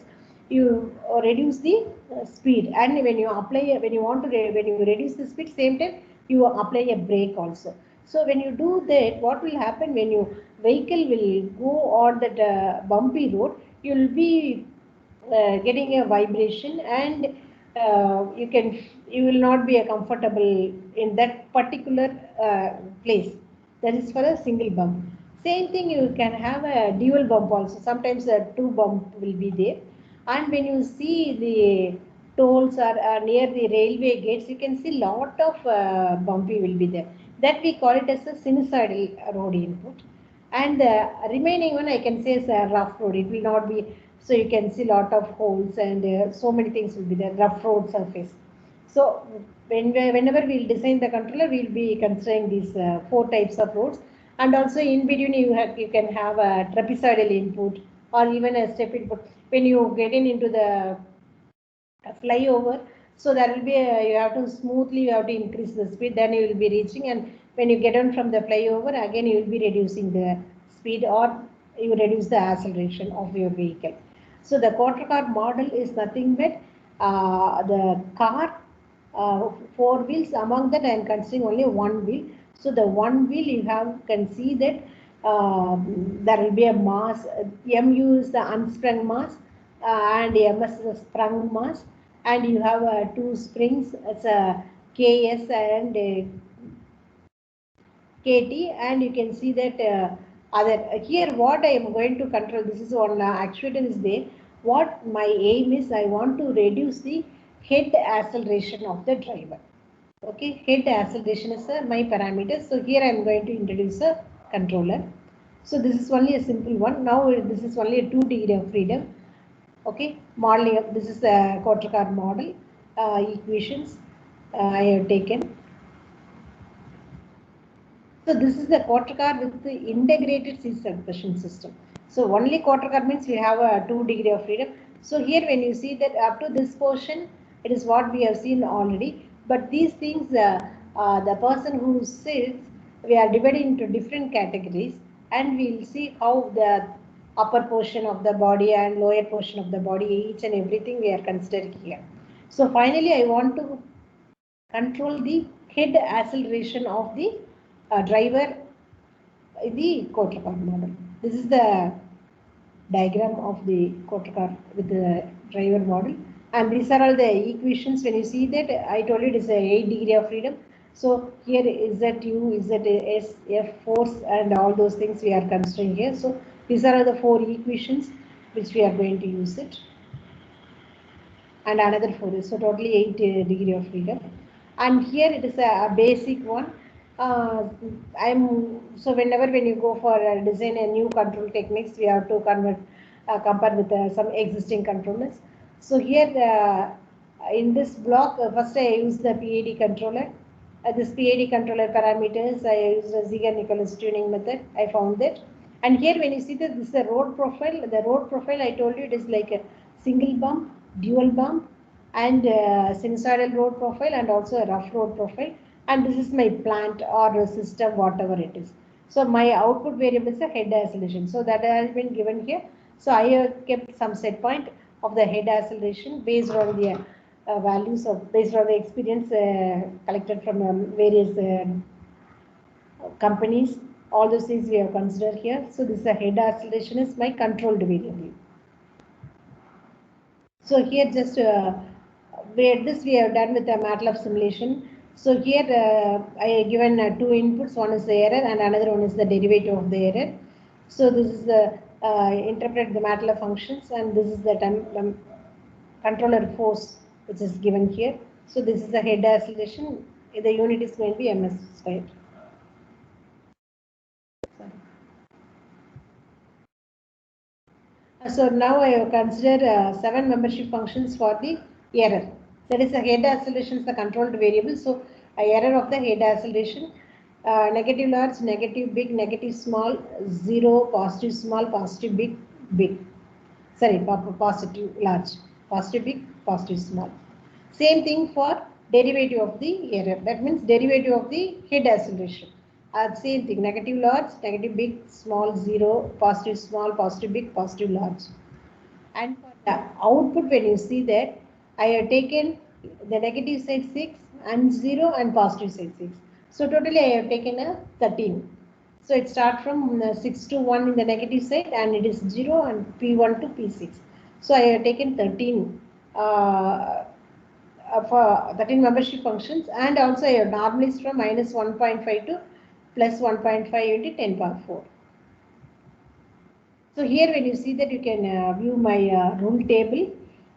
S2: you reduce the speed. And when you apply, when you reduce the speed, same time you apply a brake also. So when you do that, what will happen when your vehicle will go on that bumpy road, you will be getting a vibration, and you will not be comfortable in that particular place. That is for a single bump. Same thing, you can have a dual bump also. Sometimes a 2 bump will be there. And when you see the tolls are near the railway gates, you can see lot of bumpy will be there. That we call it as a sinusoidal road input. And the remaining one I can say is a rough road. It will not be, so you can see lot of holes, and so many things will be there, rough road surface. So whenever we'll design the controller, we'll be considering these 4 types of roads. And also in between you can have a trapezoidal input or even a step input. When you get into the flyover, so there will be you have to increase the speed, then you will be reaching, and when you get on from the flyover, again you will be reducing the speed, or you reduce the acceleration of your vehicle. So the quarter car model is nothing but the car, 4 wheels. Among that, I am considering only 1 wheel. So the 1 wheel, you can see that there will be a mass. MU is the unsprung mass, and MS is the sprung mass, and you have 2 springs. It's a KS and KT, and you can see that other here what I am going to control. This is one actuator is there. What my aim is, I want to reduce the head acceleration of the driver. Okay, head acceleration is my parameter. So here I am going to introduce a controller. So this is only a simple one. Now this is only a 2 degree of freedom. Okay, modeling of this is the quarter car model equations I have taken. So this is the quarter car with the integrated seat suspension system. So only quarter car means we have a 2 degree of freedom. So here when you see that up to this portion, it is what we have seen already. But these things, the person who sits, we are divided into different categories, and we will see how the upper portion of the body and lower portion of the body, each and everything we are considering here. So finally, I want to control the head acceleration of the driver in the quarter car model. This is the diagram of the quarter car with the driver model, and these are all the equations. When you see that, I told you it is a 8 degree of freedom. So here ZU, ZS, F force, and all those things we are considering here. So these are the 4 equations which we are going to use it, and another 4. So totally 8 degree of freedom. And here it is a basic one. So whenever when you go for design a new control techniques, we have to compare with some existing controllers. So here in this block, first I use the PID controller. This PID controller parameters, I use the Ziegler-Nicholas tuning method. I found that. And here when you see that this is a road profile, the road profile I told you it is like a single bump, dual bump, and sinusoidal road profile, and also a rough road profile. And this is my plant or system, whatever it is. So my output variable is a head acceleration. So that has been given here. So I have kept some set point of the head acceleration based on the values of, based on the experience collected from various companies. All those things we have considered here. So this head acceleration is my controlled variable. So here just we have done with the MATLAB simulation. So here I have given 2 inputs. One is the error and another one is the derivative of the error. So this is the interpret the MATLAB functions, and this is the controller force which is given here. So this is the head acceleration. The unit is going to be ms squared. So now I have considered 7 membership functions for the error. That is the head acceleration is the controlled variable. So error of the head acceleration, negative large, negative big, negative small, 0, positive small, positive big, big. Sorry, positive large, positive big, positive small. Same thing for derivative of the error. That means derivative of the head acceleration. Same thing, negative large, negative big, small, 0, positive small, positive big, positive large. And for the output, when you see that, I have taken the negative side 6 and 0 and positive side 6. So totally I have taken a 13. So it starts from 6 to 1 in the negative side, and it is 0 and P1 to P6. So I have taken 13 for 13 membership functions, and also I have normalized from minus 1.5 to plus 1.5 into 10 power 4. So here when you see that, you can view my rule table.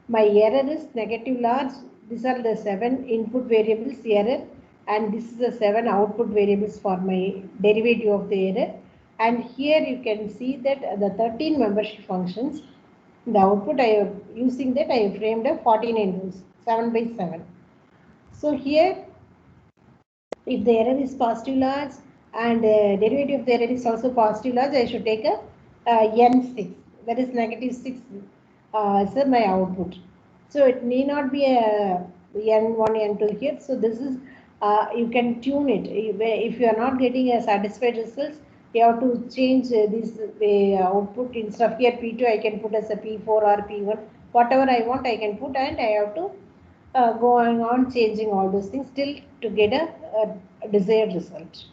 S2: My error is negative large. These are the 7 input variables error, and this is the 7 output variables for my derivative of the error. And here you can see that the 13 membership functions, the output I have using that I have framed a 49 rows, 7 by 7. So here, if the error is positive large and derivative of the error is also positive large, I should take a n6, that is negative 6 is my output. So it may not be a n1, n2 here. So this is, you can tune it. If you are not getting a satisfied results, you have to change this output. Instead of here P2, I can put as a P4 or P1. whatever I want I can put, and I have to go on changing all those things till to get a desired result.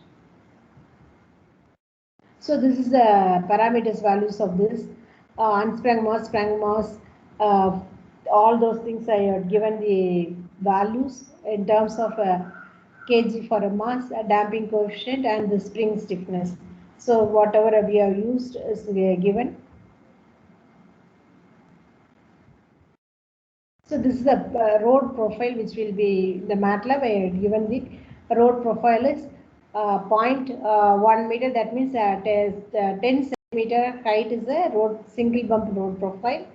S2: So this is the parameters values of this unsprung mass, sprung mass, all those things I have given the values in terms of kg for a mass, a damping coefficient, and the spring stiffness. So whatever we have used is given. So this is the road profile which will be the MATLAB. I have given the road profile is 0.1 meter. That means 10 centimeter height is a road single bump road profile.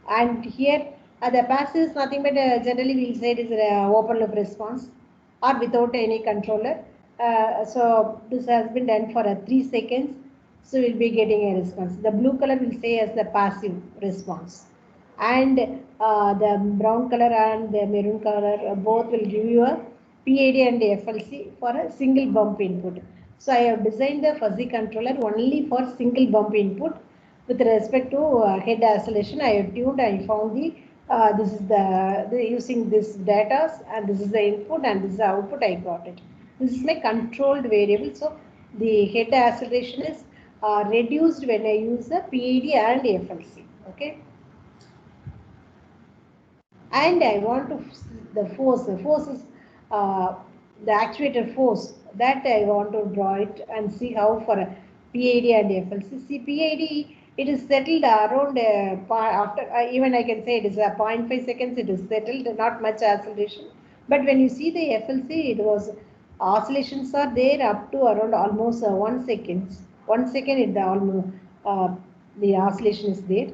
S2: And here the passive is nothing but generally we will say it is an open loop response or without any controller. So this has been done for 3 seconds. So we'll be getting a response. The blue color will say as the passive response. And the brown color and the maroon color both will give you a PID and FLC for a single bump input. So I have designed the fuzzy controller only for single bump input. With respect to head oscillation, I have tuned. I found this is the using this data, and this is the input and this is the output. I got it. This is my controlled variable. So the head oscillation is reduced when I use the PID and FLC. Okay. And I want to the force. The force is the actuator force that I want to draw it and see how for a PID and FLC. See, PID it is settled around after even I can say it is a 0.5 seconds. It is settled, not much oscillation. But when you see the FLC, it was oscillations are there up to around almost 1 second. 1 second, it almost the oscillation is there.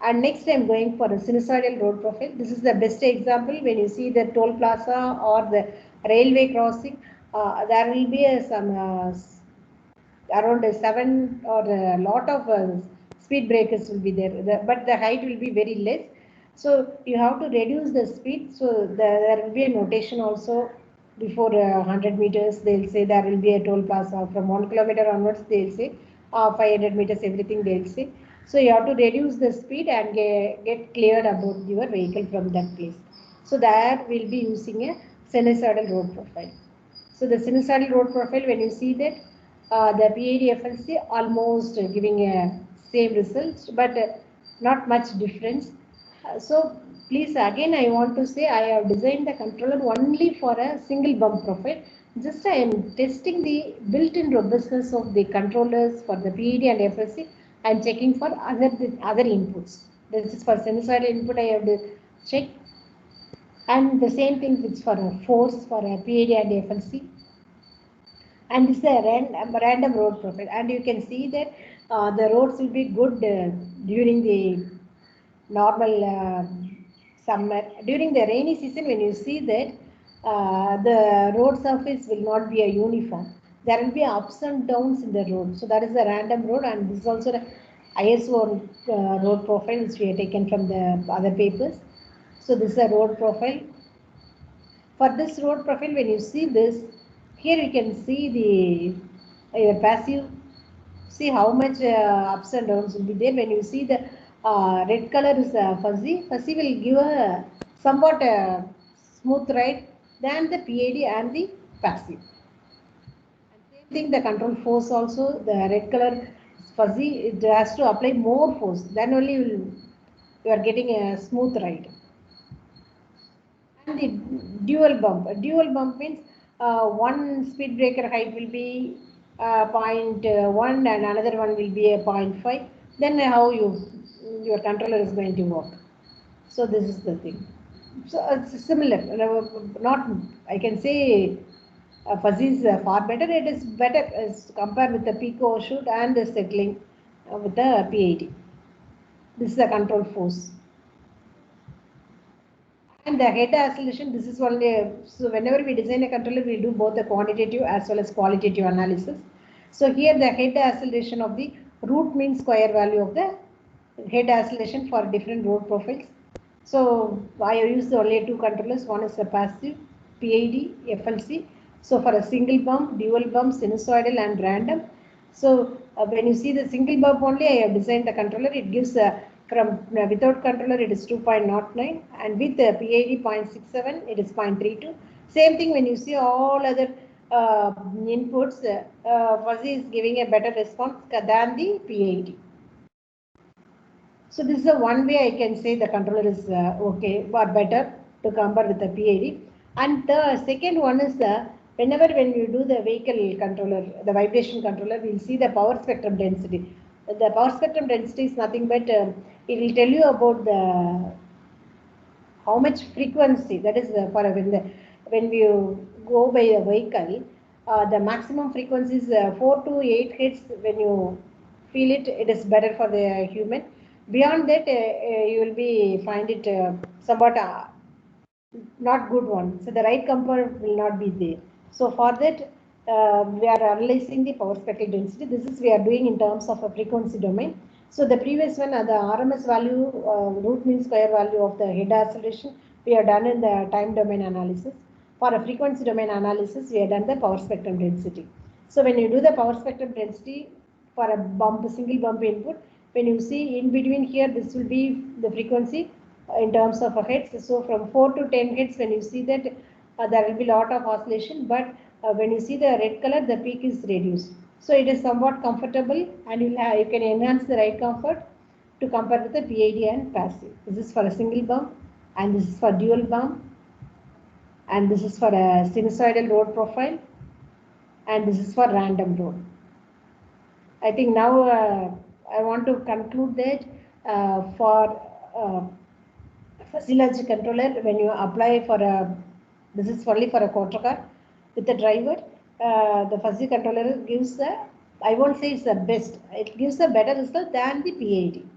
S2: And next I'm going for a sinusoidal road profile. This is the best example when you see the toll plaza or the railway crossing. There will be some around 7 or a lot of speed breakers will be there, but the height will be very less. So you have to reduce the speed. So there will be a notation also before 100 meters. They'll say there will be a toll plaza. From 1 kilometer onwards, they'll say 500 meters, everything they'll say. So you have to reduce the speed and get cleared about your vehicle from that place. So there we'll be using a sinusoidal road profile. So the sinusoidal road profile, when you see that the PID FLC almost giving a same results, but not much difference. So please again I want to say I have designed the controller only for a single bump profile. Just I am testing the built-in robustness of the controllers for the PID and FLC. I am checking for other inputs. This is for sinusoidal input I have to check. And the same thing is for a force for a PID and FLC. And this is a random road profile. And you can see that the roads will be good during the normal summer. During the rainy season, when you see that the road surface will not be a uniform. There will be ups and downs in the road. So that is a random road, and this is also the ISO road profile which we have taken from the other papers. So this is a road profile. For this road profile, when you see this, here you can see the passive. See how much ups and downs will be there. When you see the red color is fuzzy. Fuzzy will give a somewhat smooth ride than the PID and the passive. And same thing, the control force also, the red color fuzzy, it has to apply more force. Then only you are getting a smooth ride. And the dual bump. A dual bump means one speed breaker height will be 0.1 and another one will be a 0.5. Then how your controller is going to work. So this is the thing. So it's similar. Not I can say fuzzy is far better. It is better as compared with the Pico shoot and the settling with the PID. This is the control force. And the head oscillation, this is only, so whenever we design a controller, we do both the quantitative as well as qualitative analysis. So here the head oscillation of the root mean square value of the head oscillation for different road profiles. So I have used only 2 controllers. One is a passive, PID, FLC. So for a single bump, dual bump, sinusoidal and random. So when you see the single bump only, I have designed the controller. It gives a From without controller it is 2.09, and with the PID 0.67 it is 0.32. Same thing when you see all other inputs, fuzzy is giving a better response than the PID. So this is the one way I can say the controller is okay or better to compare with the PID. And the second one is when you do the vehicle controller, the vibration controller, we'll see the power spectrum density. The power spectrum density is nothing but it will tell you about the how much frequency, that is for when you go by a vehicle, the maximum frequency is 4 to 8 hits. When you feel it, it is better for the human. Beyond that, you will be find it somewhat not good one. So the right comfort will not be there. So for that, we are analyzing the power spectral density. This is we are doing in terms of a frequency domain. So the previous one, the RMS value, root mean square value of the head acceleration, we have done in the time domain analysis. For a frequency domain analysis, we have done the power spectrum density. So when you do the power spectrum density for a bump, single bump input, when you see in between here, this will be the frequency in terms of a heads. So from 4 to 10 heads, when you see that there will be a lot of oscillation, but when you see the red color, the peak is reduced. So it is somewhat comfortable, and you can enhance the ride comfort to compare with the PID and passive. This is for a single bump, and this is for dual bump, and this is for a sinusoidal road profile, and this is for random road. I think now I want to conclude that for fuzzy logic controller, when you apply for a, this is only for a quarter car with the driver, the fuzzy controller gives the, I won't say it's the best, it gives a better result than the PID.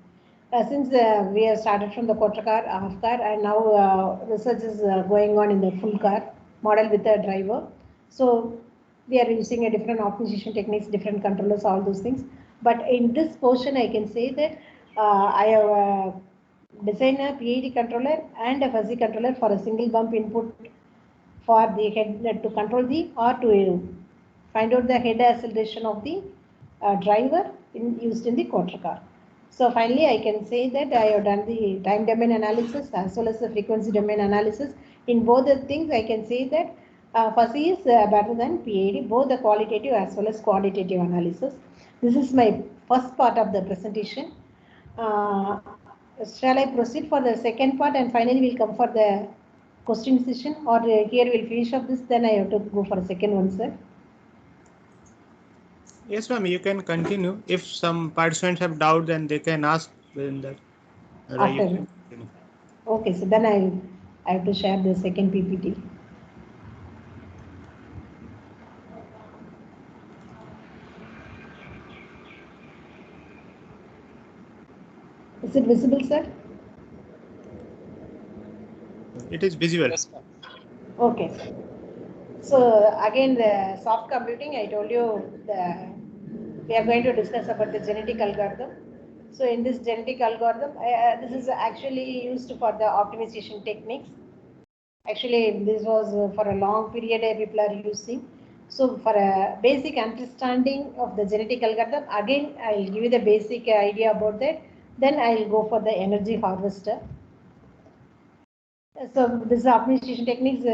S2: Since we have started from the quarter car, half car, and now research is going on in the full car model with the driver. So we are using a different optimization techniques, different controllers, all those things. But in this portion, I can say that I have designed a PID controller and a fuzzy controller for a single bump input for the head to control the or to find out the head acceleration of the driver used in the quarter car. So finally, I can say that I have done the time domain analysis as well as the frequency domain analysis. In both the things, I can say that fuzzy is better than PID, both the qualitative as well as quantitative analysis. This is my first part of the presentation. Shall I proceed for the second part, and finally we'll come for the question session, or here we'll finish up this, then I have to go for a second one, sir?
S3: Yes, ma'am, you can continue. If some participants have doubt, then they can ask within that.
S2: After. Okay, so then I have to share the second PPT. Is it visible, sir?
S3: It is visible.
S7: Yes,
S2: okay. So again, the soft computing, I told you we are going to discuss about the genetic algorithm. So in this genetic algorithm, this is actually used for the optimization techniques. Actually, this was for a long period people are using. So for a basic understanding of the genetic algorithm, again, I'll give you the basic idea about that. Then I'll go for the energy harvester. So this is optimization techniques,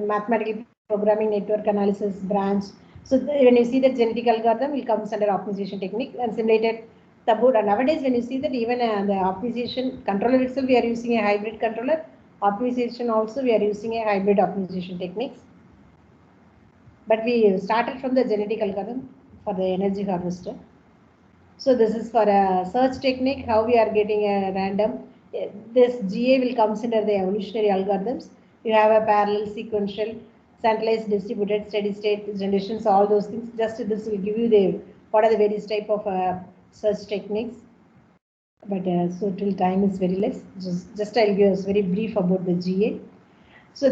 S2: mathematical programming, network analysis, branch. So when you see the genetic algorithm, it comes under optimization technique and simulated taboo. And nowadays, when you see that even the optimization controller itself, we are using a hybrid controller. Optimization also, we are using a hybrid optimization techniques. But we started from the genetic algorithm for the energy harvester. So this is for a search technique, how we are getting a random. This GA will comes under the evolutionary algorithms. You have a parallel, sequential, centralized, distributed, steady state generations, all those things. Just this will give you the what are the various type of search techniques. But so till time is very less. Just I'll give us very brief about the GA. So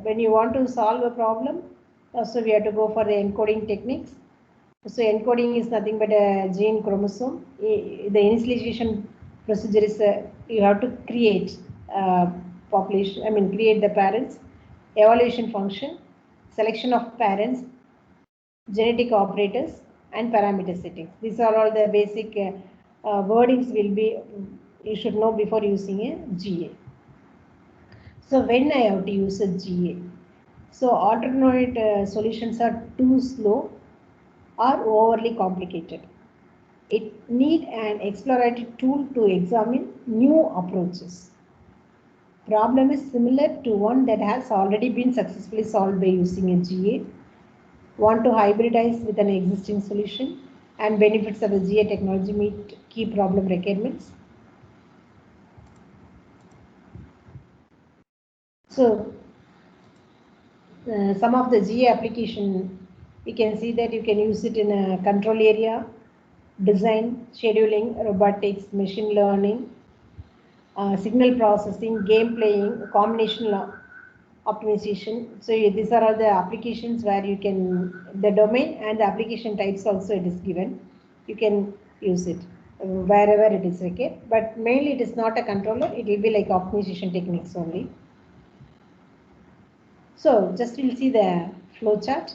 S2: when you want to solve a problem, so we have to go for the encoding techniques. So encoding is nothing but a gene chromosome. The initialization procedure is you have to create population, create the parents, evaluation function, selection of parents, genetic operators, and parameter settings. These are all the basic wordings will be you should know before using a GA. So when I have to use a GA? So alternate solutions are too slow or overly complicated. It needs an exploratory tool to examine new approaches. Problem is similar to one that has already been successfully solved by using a GA. Want to hybridize with an existing solution, and benefits of the GA technology meet key problem requirements. So some of the GA application, we can see that you can use it in a control area, design, scheduling, robotics, machine learning, signal processing, game playing, combination optimization. So these are all the applications where you can, the domain and the application types also it is given. You can use it wherever it is required, but mainly it is not a controller, it will be like optimization techniques only. So just we'll see the flow chart.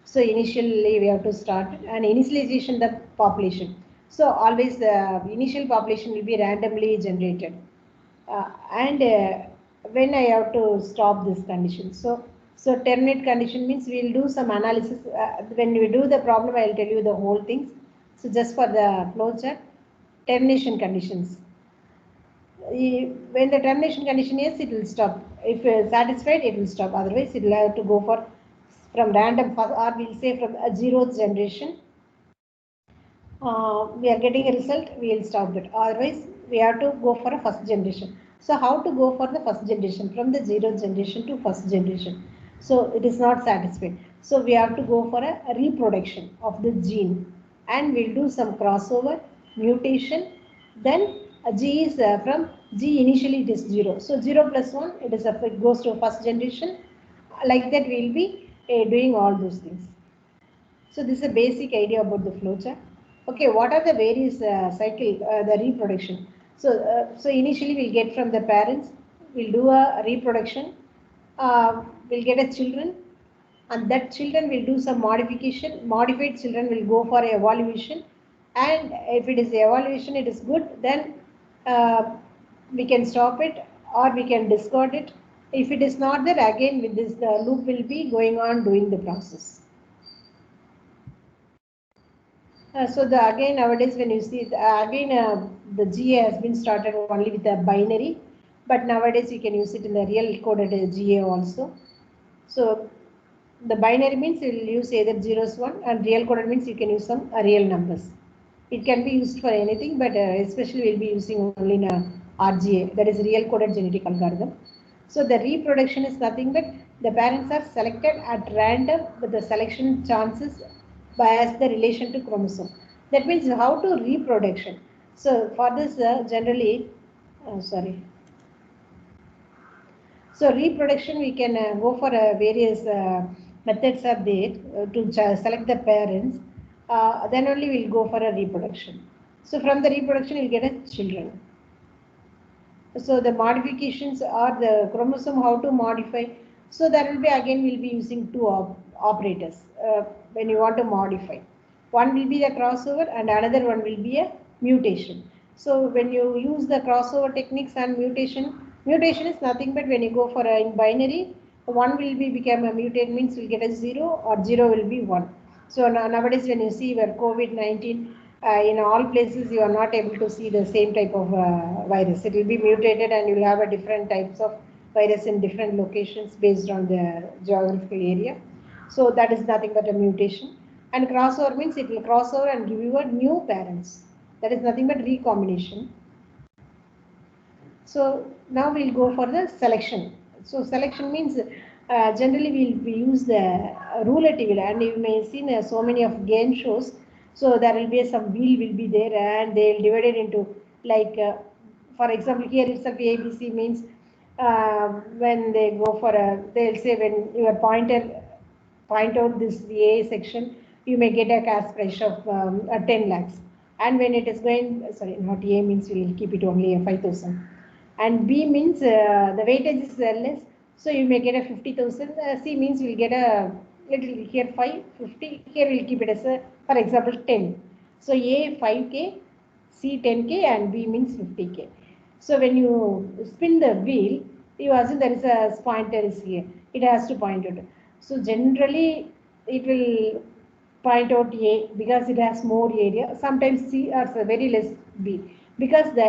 S2: So initially we have to start and initialization the population. So always the initial population will be randomly generated. When I have to stop this condition. So terminate condition means we will do some analysis. When we do the problem, I will tell you the whole things. So just for the flow chart, termination conditions. When the termination condition is, it will stop. If satisfied, it will stop. Otherwise, it will have to go for from random, or we'll say from a zeroth generation. We are getting a result, we will stop it. Otherwise, we have to go for a first generation. So how to go for the first generation, from the zeroth generation to first generation? So it is not satisfied. So we have to go for a reproduction of the gene, and we'll do some crossover, mutation. Then G is from G initially it is 0. So 0 plus 1, it goes to first generation. Like that we will be doing all those things. So this is a basic idea about the flowchart. Okay, what are the various cycle, the reproduction? So initially we'll get from the parents, we'll do a reproduction, we'll get a children, and that children will do some modification. Modified children will go for evaluation, and if it is evaluation, it is good, then we can stop it or we can discard it. If it is not there, again with this, the loop will be going on doing the process. Again nowadays when you see the GA has been started only with a binary, but nowadays you can use it in the real coded GA also. So the binary means you will use either zeros one, and real coded means you can use some real numbers. It can be used for anything, but especially we'll be using only in RGA, that is real coded genetic algorithm. So the reproduction is nothing but the parents are selected at random with the selection chances bias the relation to chromosome. That means how to reproduction. So for this generally, So reproduction we can go for various methods are there to select the parents. Then only we'll go for a reproduction. So from the reproduction you'll get a children. So the modifications are the chromosome, how to modify. So that will be again we'll be using two operators when you want to modify. One will be the crossover and another one will be a mutation. So when you use the crossover techniques and mutation is nothing but when you go for a binary, one will be become a mutate means we'll get a 0 or 0 will be 1. So nowadays when you see where COVID-19, in all places you are not able to see the same type of virus. It will be mutated and you will have a different types of virus in different locations based on the geographical area. So that is nothing but a mutation. And crossover means it will cross over and give you a new parents. That is nothing but recombination. So now we'll go for the selection. So selection means generally we use the roulette wheel, and you may see so many of game shows. So there will be some wheel will be there, and they will divide it into like, for example, here itself ABC means when they go for they'll say when your point out this A section, you may get a cash price of 10 lakhs. And when it is going, sorry, not A means we will keep it only 5,000. And B means the weightage is less, so you may get a 50,000. C means we will get a little here 50. Here we will keep it as a, for example, 10. So A 5K, C 10K, and B means 50K. So when you spin the wheel, you assume there is a pointer is here. It has to point out. So generally, it will point out A because it has more area. Sometimes C or very less B because the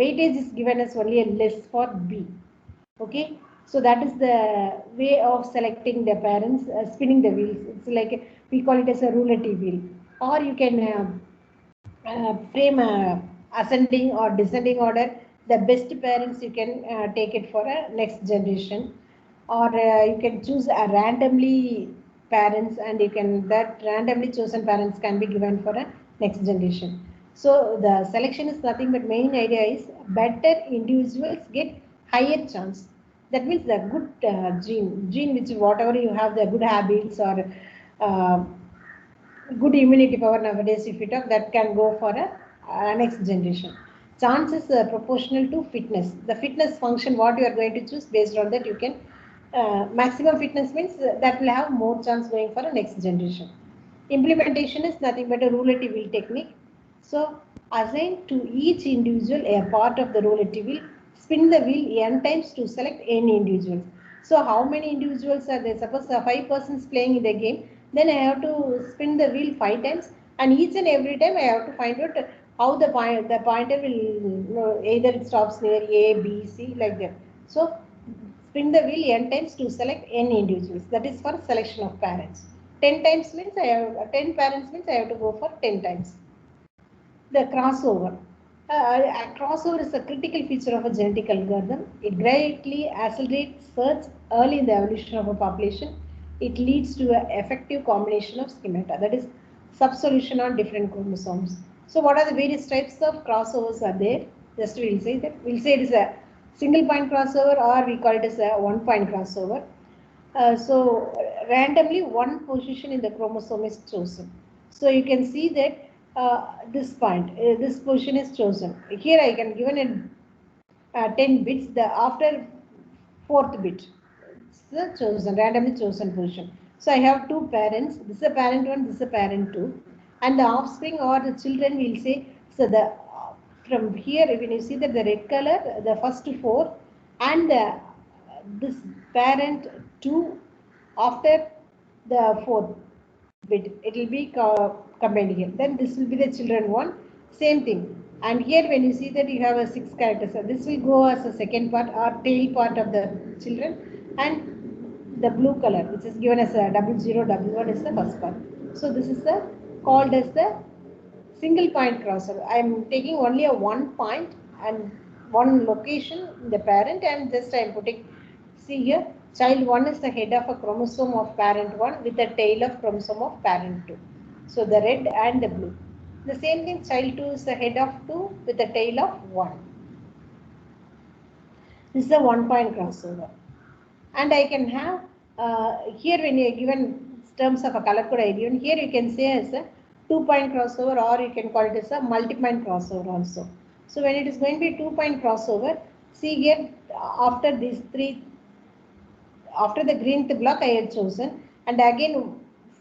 S2: weightage is given as only a less for B. Okay, so that is the way of selecting the parents, spinning the wheels. It's like we call it as a roulette wheel, or you can frame ascending or descending order. The best parents you can take it for a next generation, or you can choose a randomly parents, and you can that randomly chosen parents can be given for a next generation. So the selection is nothing but main idea is better individuals get higher chance. That means the good gene which whatever you have the good habits or uh, good immunity power nowadays if you talk that can go for a next generation. Chance is proportional to fitness. The fitness function what you are going to choose based on that you can maximum fitness means that will have more chance going for a next generation. Implementation is nothing but a roulette wheel technique. So assign to each individual a part of the roulette wheel. Spin the wheel n times to select n individuals. So how many individuals are there? Suppose 5 persons playing in the game, then I have to spin the wheel 5 times, and each and every time I have to find out how the pointer will either it stops near A, B, C like that. So spin the wheel n times to select n individuals. That is for selection of parents. 10 times means I have 10 parents means I have to go for 10 times. The crossover. A crossover is a critical feature of a genetic algorithm. It greatly accelerates search early in the evolution of a population. It leads to an effective combination of schemata, that is subsolution on different chromosomes. So what are the various types of crossovers are there? Just we'll say it is a single point crossover, or we call it as a one point crossover. So randomly one position in the chromosome is chosen. So you can see that this point, this position is chosen. Here I can given in 10 bits, the after 4th bit, it's the chosen, randomly chosen position. So I have two parents, this is a parent 1, this is a parent 2, and the offspring or the children will say, so the from here when you see that the red color, the first 4 and this parent 2 after the 4th bit, it will be combined here. Then this will be the children 1, same thing. And here when you see that you have a 6 characters, so this will go as a second part or tail part of the children, and the blue color which is given as a 0011 is the first part. So this is the called as the single point crossover. I am taking only a one point and one location in the parent, and just I am putting, see here, child 1 is the head of a chromosome of parent 1 with the tail of chromosome of parent 2. So the red and the blue. The same thing, child 2 is the head of 2 with the tail of 1. This is a one point crossover. And I can have here when you are given terms of a color code I given, here you can say as a 2 point crossover, or you can call it as a multi-point crossover also. So when it is going to be 2 point crossover, see here after these 3, after the greenth block I have chosen, and again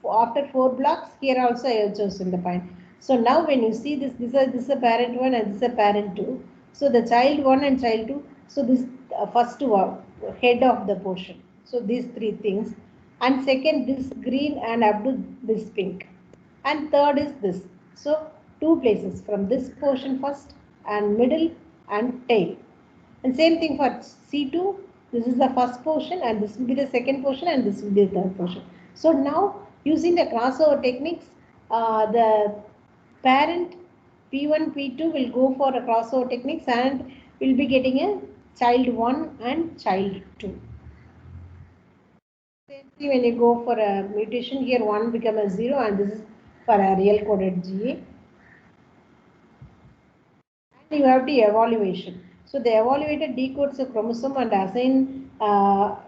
S2: after 4 blocks here also I have chosen the point. So now when you see this is a parent 1 and this is a parent 2. So the child 1 and child 2, so this first head of the portion. So these 3 things, and second this green and up to this pink, and third is this. So 2 places from this portion first and middle and tail. And same thing for C2, this is the first portion and this will be the second portion and this will be the third portion. So now using the crossover techniques, the parent P1, P2 will go for a crossover techniques and will be getting a child 1 and child 2. Same thing when you go for a mutation, here 1 become a 0 and this is for a real coded GA. And you have the evaluation. So the evaluator decodes a chromosome and assign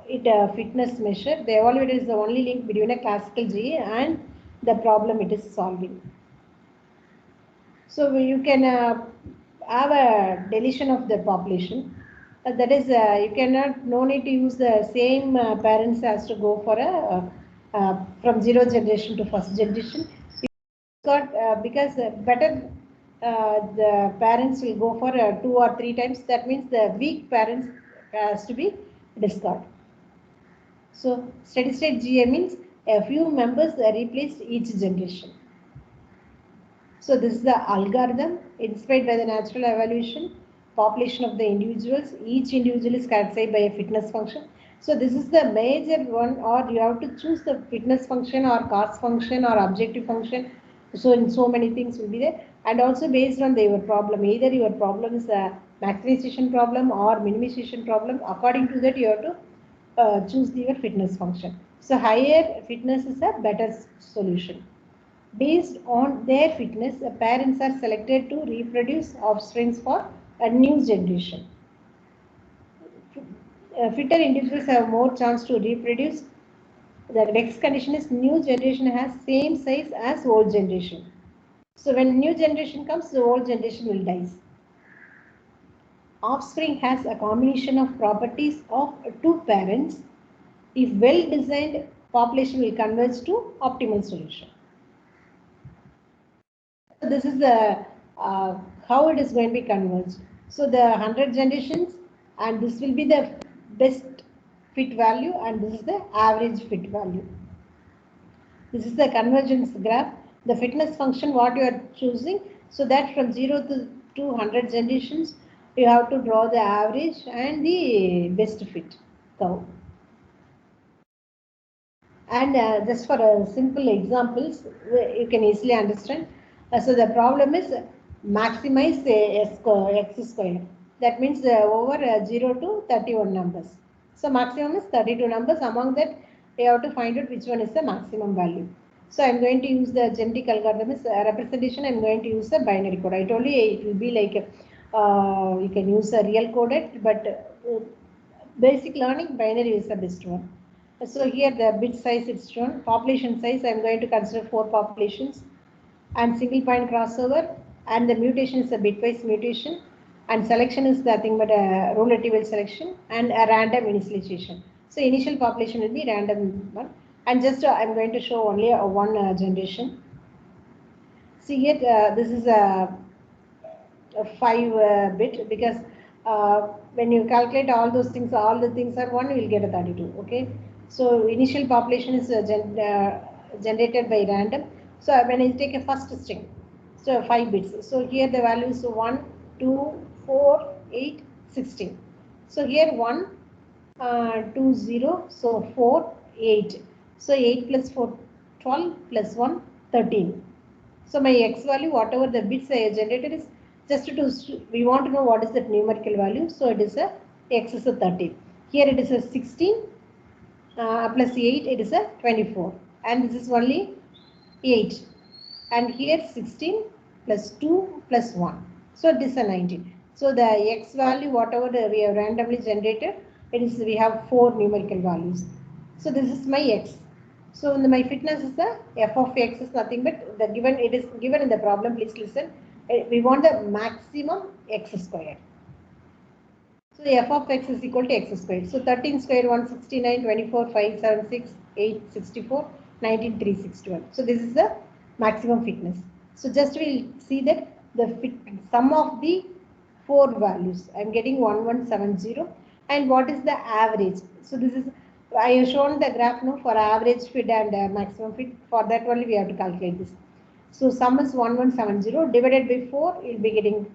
S2: it a fitness measure. The evaluator is the only link between a classical GA and the problem it is solving. So you can have a deletion of the population. That is, you cannot, no need to use the same parents as to go for a from 0 generation to first generation. Got because better the parents will go for 2 or 3 times. That means the weak parents has to be discarded. So steady state GA means a few members replaced each generation. So this is the algorithm inspired by the natural evolution, population of the individuals. Each individual is characterized by a fitness function. So this is the major one, or you have to choose the fitness function or cost function or objective function. So in so many things will be there, and also based on your problem. Either your problem is a maximization problem or minimization problem. According to that, you have to choose your fitness function. So higher fitness is a better solution. Based on their fitness, the parents are selected to reproduce offspring for a new generation. Fitter individuals have more chance to reproduce. The next condition is new generation has same size as old generation. So when new generation comes, the old generation will die. Offspring has a combination of properties of two parents. If well designed, population will converge to optimal solution. So this is the how it is going to be converged. So the 100 generations, and this will be the best fit value, and this is the average fit value. This is the convergence graph. The fitness function what you are choosing, so that from 0 to 200 generations, you have to draw the average and the best fit curve. And just for simple examples, you can easily understand. So the problem is maximize x square. That means over 0 to 31 numbers. So maximum is 32 numbers. Among that, you have to find out which one is the maximum value. So I'm going to use the genetic algorithm as representation. I'm going to use the binary code. I told you it will be like you can use a real coded, but basic learning binary is the best one. So here the bit size is shown. Population size, I'm going to consider 4 populations, and single point crossover, and the mutation is a bitwise mutation, and selection is nothing but a relative selection and a random initialization. So initial population will be random one, and just I'm going to show only one generation. See here, this is a 5 bit, because when you calculate all those things, all the things are 1, you will get a 32. Okay. So initial population is generated by random. So when I take a first string, so 5 bits. So here the value is 1, 2, 4, 8, 16. So here 1, 2, 0. So 4, 8. So 8 plus 4, 12 plus 1, 13. So my x value, whatever the bits I generated is just to, we want to know what is that numerical value. So it is a x is a 13. Here it is a 16 plus 8, it is a 24. And this is only 8. And here 16 plus 2 plus 1. So it is a 19. So the x value, whatever we have randomly generated, it is, we have 4 numerical values. So this is my x. So my fitness is the f of x is nothing but the given, it is given in the problem, please listen. We want the maximum x squared. So f of x is equal to x squared. So 13 square 169, 24, 576, 8, 64, 19, 361. So this is the maximum fitness. So just we'll see that the sum of the 4 values. I'm getting 1170. And what is the average? So this is, I have shown the graph now for average fit and maximum fit. For that only we have to calculate this. So sum is 1170 divided by 4, you'll be getting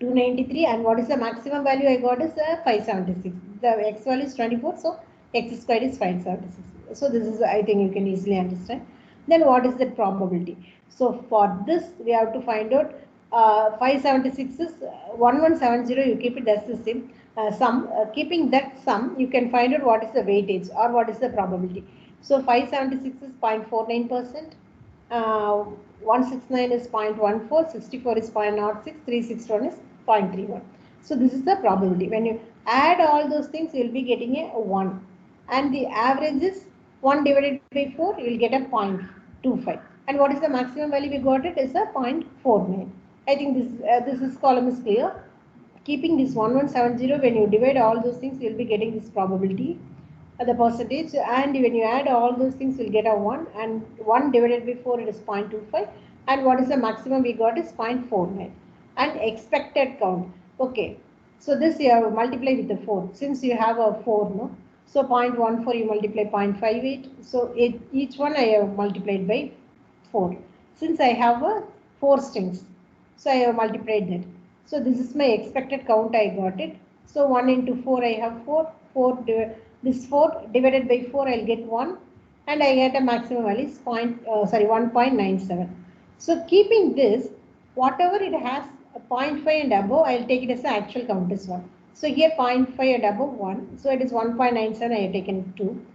S2: 293, and what is the maximum value I got is 576. The x value is 24, so x squared is 576. So this is, I think you can easily understand. Then what is the probability? So for this we have to find out 576 is 1170, you keep it as the same sum. Keeping that sum, you can find out what is the weightage or what is the probability. So 576 is 0.49%. 169 is 0.14, 64 is 0.06, 361 is 0.31. So this is the probability. When you add all those things, you will be getting a 1. And the average is 1 divided by 4, you will get a 0.25. And what is the maximum value we got? It is a 0.49. I think this column is clear. Keeping this 1170, when you divide all those things, you will be getting this probability. The percentage, and when you add all those things, you'll get a 1, and 1 divided by 4, it is 0.25. and what is the maximum we got is 0.49, and expected count. Okay, so this you have multiply with the 4, since you have a 4, no? So 0.14 you multiply 0.58, so each one I have multiplied by 4. Since I have a 4 strings, so I have multiplied that. So this is my expected count, I got it. So 1 into 4 I have 4, this 4 divided by 4 I'll get 1, and I get a maximum value is 1.97. So keeping this, whatever it has a 0.5 and above, I'll take it as the actual count is 1. So here 0.5 and above 1, so it is 1.97, I have taken 2.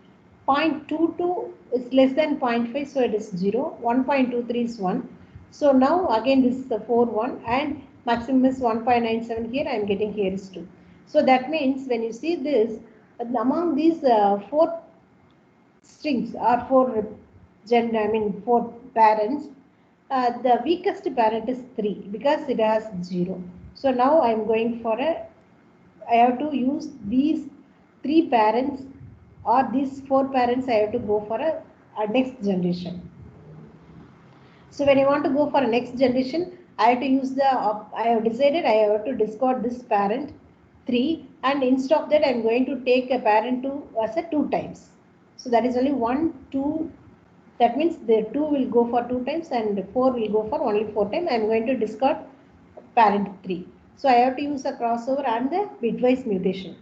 S2: 0.22 is less than 0.5, so it is 0. 1.23 is 1. So now again this is the 4, 1, and maximum is 1.97 here, I am getting here is 2. So that means when you see this, among these 4 strings or 4 4 parents, the weakest parent is 3 because it has 0. So now I am going for I have to use these 3 parents or these 4 parents, I have to go for a next generation. So when I want to go for a next generation, I have to use I have decided I have to discard this parent 3, and instead of that I am going to take a parent 2 as a 2 times. So that is only 1, 2, that means the 2 will go for 2 times and 4 will go for only 4 times. I am going to discard parent 3. So I have to use a crossover and the bitwise mutation.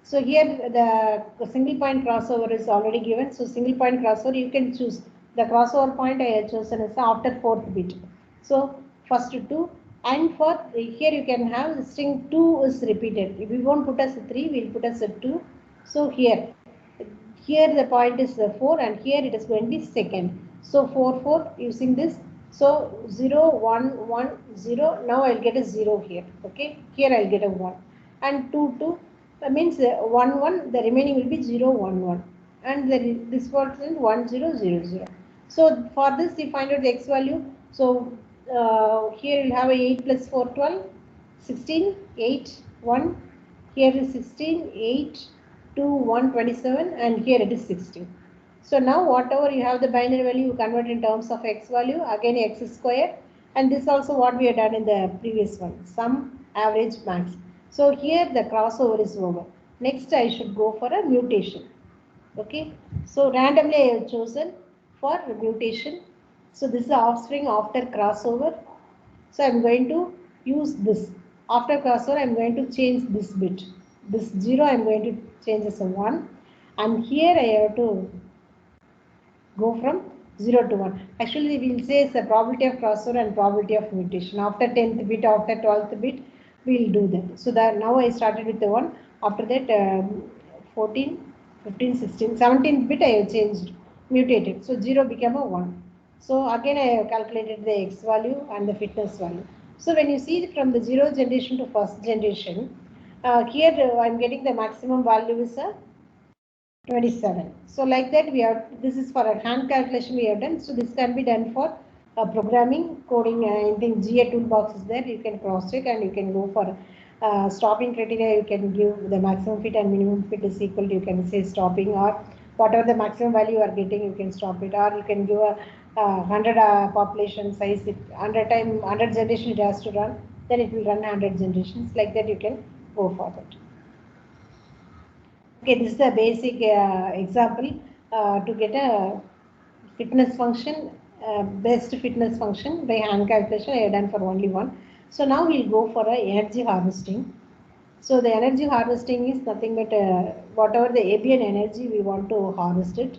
S2: So here the single point crossover is already given. So single point crossover, you can choose the crossover point I have chosen is after 4th bit. So first 2, and for here you can have the string 2 is repeated. If we won't put as a 3, we will put as a 2. So here the point is 4, and here it is going to be second. So 4, 4 using this. So 0, 1, 1, 0. Now I'll get a 0 here. Okay, here I'll get a 1, and 2, 2. That means 1, 1. The remaining will be 0, 1, 1, and this was 1, 0, 0, 0. So for this, you find out the x value. So here you'll have a 8 plus 4, 12, 16, 8, 1. Here is 16, 8, 2, 1, 27, and here it is 16. So now whatever you have the binary value, you convert in terms of x value, again x square, and this also what we have done in the previous one, sum, average, max. So here the crossover is over. Next I should go for a mutation. Okay, so randomly I have chosen for mutation. So this is the offspring after crossover. So I am going to use this. After crossover, I am going to change this bit. This 0 I am going to change as a 1. And here I have to go from 0 to 1. Actually, we will say it's the probability of crossover and probability of mutation. After 10th bit, after 12th bit, we will do that. So that now I started with the 1. After that, 14, 15, 16, 17th bit I have changed, mutated. So 0 became a 1. So again I have calculated the x value and the fitness value. So when you see from the 0 generation to first generation, here I am getting the maximum value is a 27. So like that we have, this is for a hand calculation we have done. So this can be done for programming, coding, I think GA toolbox is there. You can cross check and you can go for stopping criteria. You can give the maximum fit and minimum fit is equal to, you can say stopping, or whatever the maximum value you are getting, you can stop it, or you can give a 100 population size, 100 time 100 generation it has to run, then it will run 100 generations. Like that you can go for that. Okay, this is a basic example to get a fitness function, best fitness function by hand calculation. I have done for only one. So now we'll go for energy harvesting. So the energy harvesting is nothing but whatever the ambient energy we want to harvest it.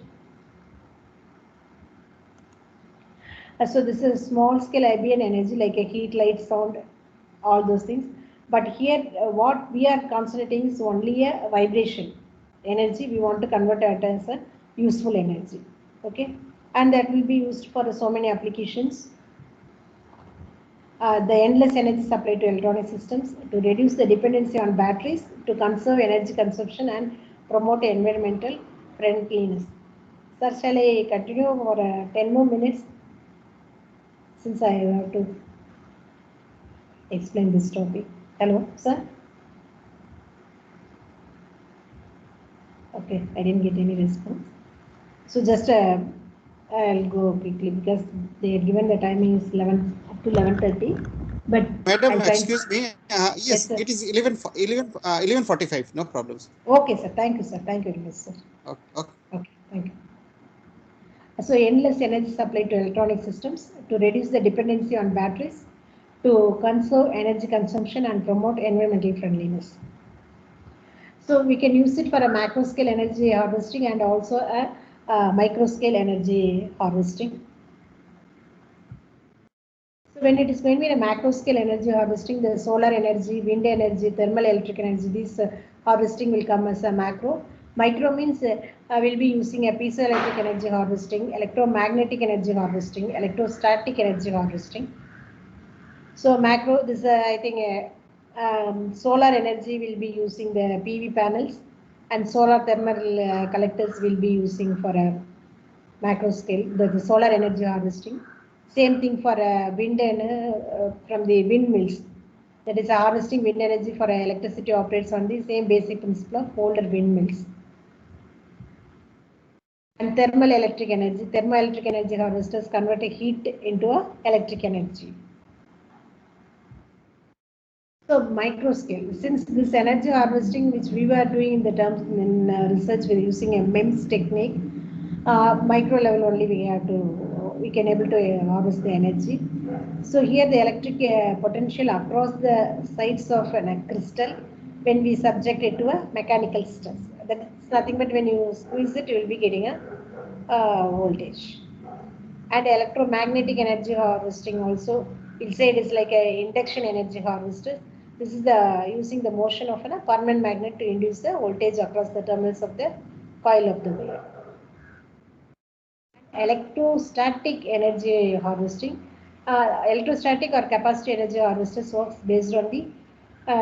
S2: So this is small scale ambient energy like a heat, light, sound, all those things. But here what we are concentrating is only a vibration energy. We want to convert it as a useful energy. Okay, and that will be used for so many applications. The endless energy supply to electronic systems, to reduce the dependency on batteries, to conserve energy consumption and promote environmental friendliness. Sir, shall I continue for 10 more minutes, since I have to explain this topic? Hello, sir? Okay, I didn't get any response. So just I'll go quickly because they had given the timing is 11 up to 11:30. But
S1: Madam,
S2: I'll try.
S1: excuse me.
S2: Yes,
S1: Yes,
S2: sir.
S1: it is 11:45. No problems.
S2: Okay, sir. Thank you, sir. Thank you very much, sir.
S1: Okay. Okay.
S2: Okay, thank you. So endless energy supply to electronic systems to reduce the dependency on batteries, to conserve energy consumption and promote environmental friendliness. So we can use it for a macro scale energy harvesting and also a micro scale energy harvesting. So when it is going to be a macro scale energy harvesting, the solar energy, wind energy, thermal electric energy, this harvesting will come as a macro. Micro means we'll be using a piezoelectric energy harvesting, electromagnetic energy harvesting, electrostatic energy harvesting. So macro, this I think solar energy will be using the PV panels, and solar thermal collectors will be using for a macro scale, the solar energy harvesting. Same thing for wind and from the windmills. That is harvesting wind energy for electricity operates on the same basic principle of older windmills. And thermoelectric energy harvesters convert a heat into a electric energy. So micro scale, since this energy harvesting which we were doing in the terms in research with using a MEMS technique, micro level only we can able to harvest the energy. So here the electric potential across the sides of a crystal when we subject it to a mechanical stress. That's nothing but when you squeeze it, you will be getting a voltage. And electromagnetic energy harvesting also, we'll say it is like a induction energy harvester. This is the using the motion of a permanent magnet to induce the voltage across the terminals of the coil of the wire. Electrostatic energy harvesting. Electrostatic or capacity energy harvesters works based on the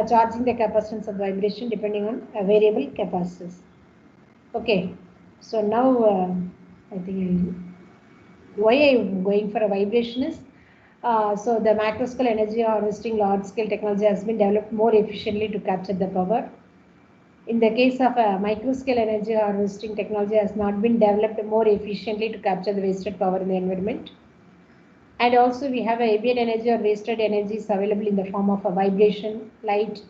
S2: charging the capacitance of vibration depending on variable capacitors. Okay, so now I think why I am going for a vibration is so the macro scale energy harvesting large scale technology has been developed more efficiently to capture the power. In the case of a micro scale energy harvesting technology has not been developed more efficiently to capture the wasted power in the environment. And also we have a ambient energy or wasted energy is available in the form of a vibration, light,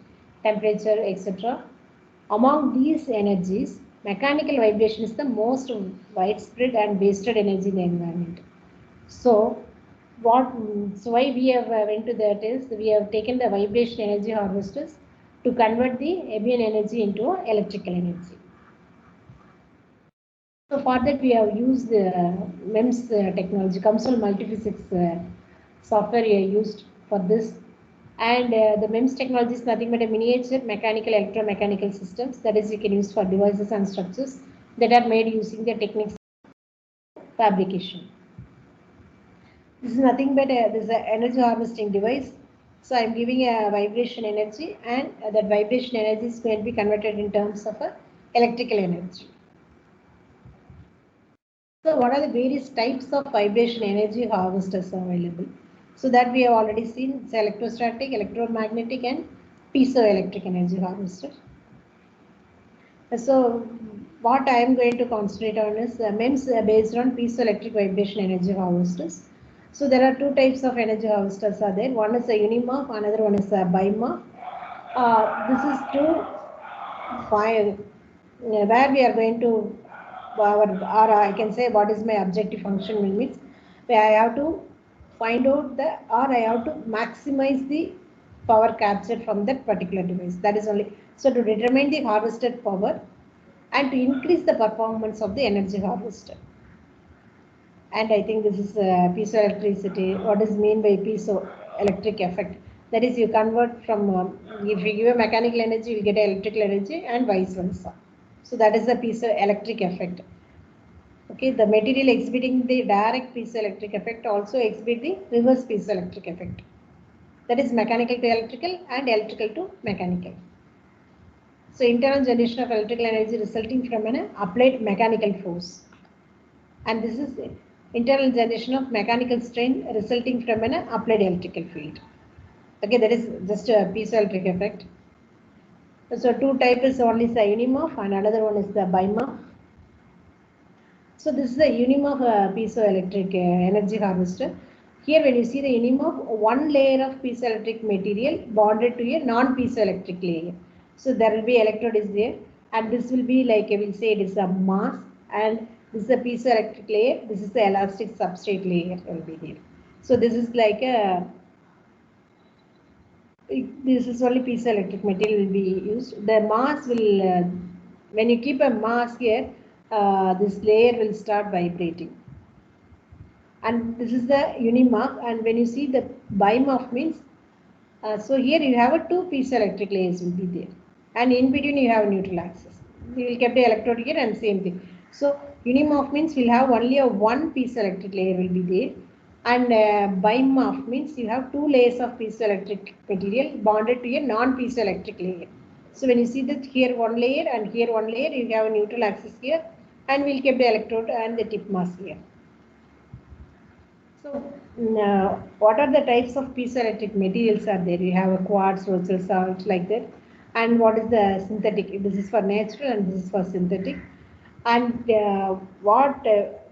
S2: temperature, etc. Among these energies, mechanical vibration is the most widespread and wasted energy in the environment. So why we have went to that is we have taken the vibration energy harvesters to convert the ambient energy into electrical energy. So for that we have used the MEMS technology, COMSOL multiphysics software we have used for this. And the MEMS technology is nothing but a miniature mechanical electromechanical systems that is you can use for devices and structures that are made using the techniques of fabrication. This is nothing but this is an energy harvesting device. So I'm giving a vibration energy, and that vibration energy is going to be converted in terms of electrical energy. So what are the various types of vibration energy harvesters available? So that we have already seen, it's electrostatic, electromagnetic and piezoelectric energy harvester. So what I am going to concentrate on is MEMS based on piezoelectric vibration energy harvesters. So there are two types of energy harvesters are there. One is a unimorph, another one is a bimorph. This is to find where we are going to or I can say what is my objective function means where I have to find out I have to maximize the power captured from that particular device. That is only so to determine the harvested power and to increase the performance of the energy harvester. And I think this is piezoelectricity. What is mean by piezoelectric effect? That is, you convert from if you give a mechanical energy, you get electrical energy, and vice versa. So that is the piezoelectric effect. Okay, the material exhibiting the direct piezoelectric effect also exhibit the reverse piezoelectric effect. That is mechanical to electrical and electrical to mechanical. So internal generation of electrical energy resulting from an applied mechanical force. And this is internal generation of mechanical strain resulting from an applied electrical field. Okay, that is just a piezoelectric effect. So two types is one is the unimorph and another one is the bimorph. So this is the Unimog piezoelectric energy harvester. Here when you see the Unimog, one layer of piezoelectric material bonded to a non-piezoelectric layer. So there will be electrode is there, and this will be like I will say it is a mass, and this is the piezoelectric layer, this is the elastic substrate layer will be there. So this is like a, this is only piezoelectric material will be used. The mass will, when you keep a mass here, this layer will start vibrating. And this is the Unimog, and when you see the BIMOF means, so here you have a two piezoelectric layers will be there, and in between you have neutral axis. We will keep the electrode here and same thing. So Unimog means we'll have only a one piezoelectric layer will be there, and BIMOF means you have two layers of piezoelectric material bonded to a non-piezoelectric layer. So when you see that here one layer and here one layer, you have a neutral axis here, and we'll keep the electrode and the tip mass here. So, what are the types of piezoelectric materials are there? You have a quartz, rochelle salt, like that. And what is the synthetic? This is for natural and this is for synthetic. And what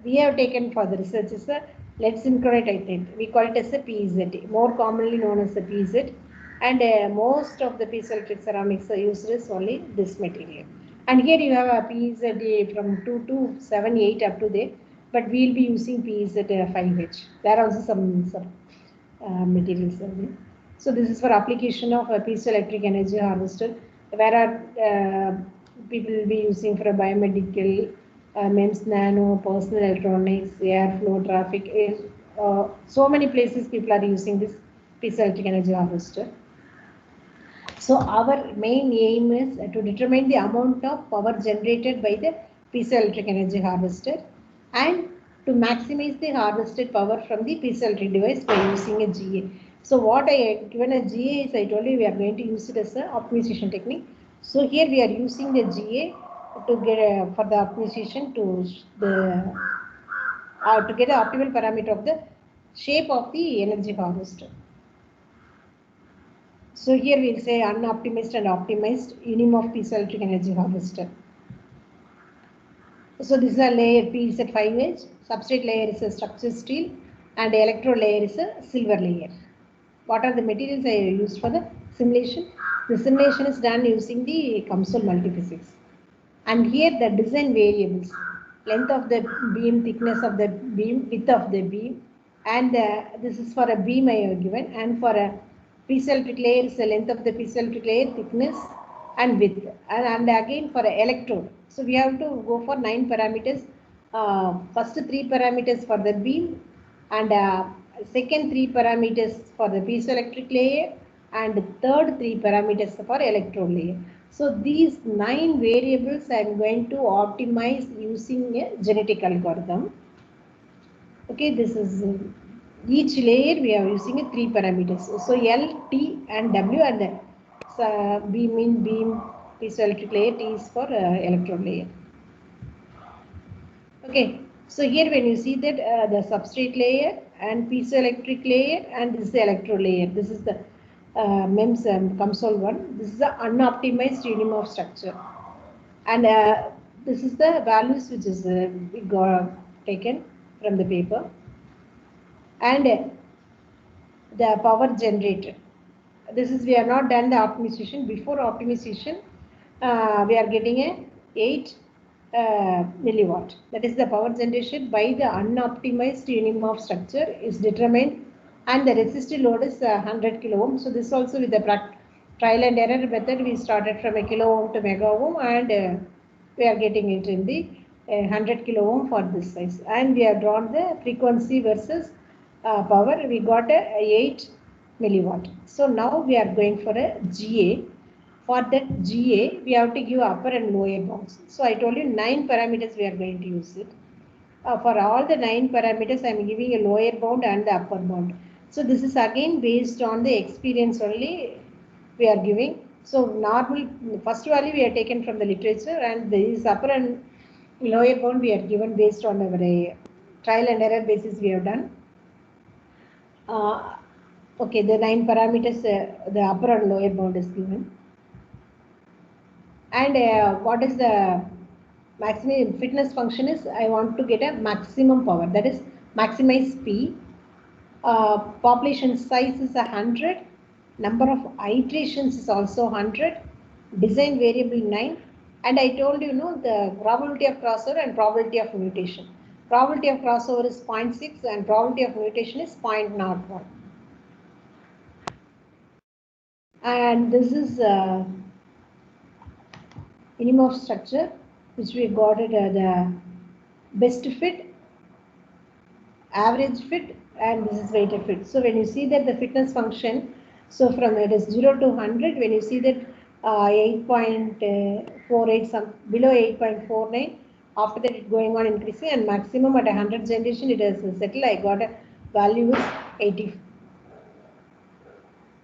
S2: we have taken for the research is a lead synchronide titanate. We call it as a PZ, more commonly known as a PZ. And most of the piezoelectric ceramics are used as only this material. And here you have a PZ from 2 to 7, 8 up to there. But we will be using PZ 5H. There are also some materials there. So this is for application of a piezoelectric energy harvester, where people will be using for a biomedical, MEMS nano, personal electronics, airflow, traffic. So many places people are using this piezoelectric energy harvester. So our main aim is to determine the amount of power generated by the piezoelectric energy harvester, and to maximize the harvested power from the piezoelectric device by using a GA. So what I given a GA is, I told you we are going to use it as an optimization technique. So here we are using the GA to get for the optimization to get the optimal parameter of the shape of the energy harvester. So here we will say unoptimized and optimized Unimog piezoelectric energy harvester. So this is a layer PZ 5H, substrate layer is a structured steel, and electrode layer is a silver layer. What are the materials I used for the simulation? The simulation is done using the COMSOL multiphysics. And here the design variables, length of the beam, thickness of the beam, width of the beam, and this is for a beam I have given, and for a piezoelectric layer is the length of the piezoelectric layer, thickness and width, and again for an electrode. So we have to go for 9 parameters. First 3 parameters for the beam, and second 3 parameters for the piezoelectric layer, and third 3 parameters for electrode layer. So these 9 variables I am going to optimize using a genetic algorithm. Okay, this is each layer we are using a 3 parameters. So L, T and W, and B mean beam, piezoelectric layer, T is for electrode layer. Okay, so here when you see that the substrate layer and piezoelectric layer, and this is the electrode layer. This is the MEMS COMSOL one. This is the unoptimized Unimog structure, and this is the values which is we got taken from the paper, and the power generated. This is we have not done the optimization. Before optimization, we are getting a 8 milliwatt. That is the power generation by the unoptimized Unimog structure is determined, and the resistive load is 100 kilo ohm. So this also with the trial and error method, we started from a kilo ohm to mega ohm, and we are getting it in the 100 kilo ohm for this size. And we have drawn the frequency versus power. We got a 8 milliwatt. So now we are going for a GA. For that GA, we have to give upper and lower bounds. So I told you 9 parameters we are going to use it. For all the 9 parameters, I am giving a lower bound and the upper bound. So this is again based on the experience only we are giving. So normal first value we are taken from the literature, and this upper and lower bound we are given based on our trial and error basis we have done. Okay, the 9 parameters, the upper and lower bound is given. And what is the maximum fitness function is I want to get a maximum power, that is maximize P. Population size is 100, number of iterations is also 100, design variable 9, and I told you know the probability of crossover and probability of mutation. Probability of crossover is 0.6 and probability of mutation is 0.01. And this is minimum structure which we got it the best fit, average fit, and this is weighted fit. So when you see that the fitness function, so from it is 0 to 100, when you see that 8.48 some below 8.49, after that it going on increasing, and maximum at 100 generation it has settled. I got a value is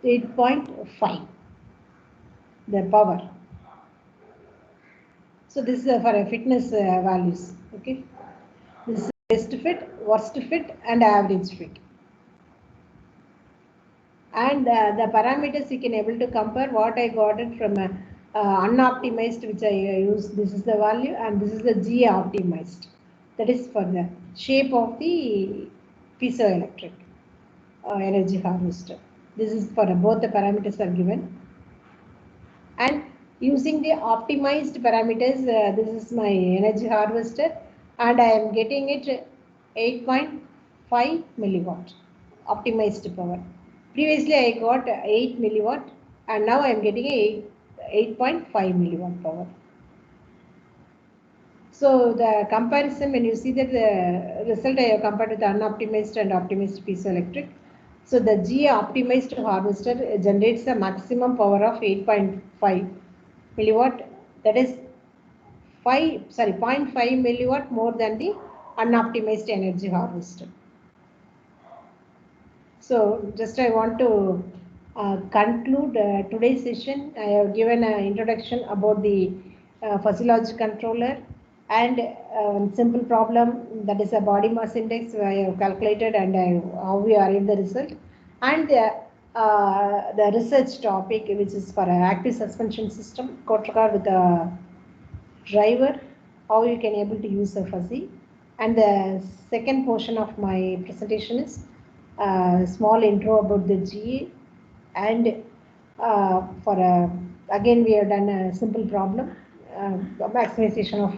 S2: 8.5 the power. So this is for a fitness values. Okay, this is best fit, worst fit, and average fit. And the parameters you can able to compare what I got it from a unoptimized, which I use. This is the value, and this is the GA optimized. That is for the shape of the piezoelectric energy harvester. This is for both the parameters are given. And using the optimized parameters, this is my energy harvester, and I am getting it 8.5 milliwatt optimized power. Previously I got 8 milliwatt, and now I am getting 8.5 milliwatt power. So the comparison, when you see that the result I have compared with the unoptimized and optimized piezoelectric. So the GA optimized harvester generates a maximum power of 8.5 milliwatt. That is 0.5 milliwatt more than the unoptimized energy harvester. So just I want to conclude today's session. I have given an introduction about the fuzzy logic controller and simple problem, that is a body mass index I have calculated, and how we arrived the result, and the research topic which is for an active suspension system, quad car with a driver, how you can able to use a fuzzy. And the second portion of my presentation is small intro about the GA, and again we have done a simple problem, maximization of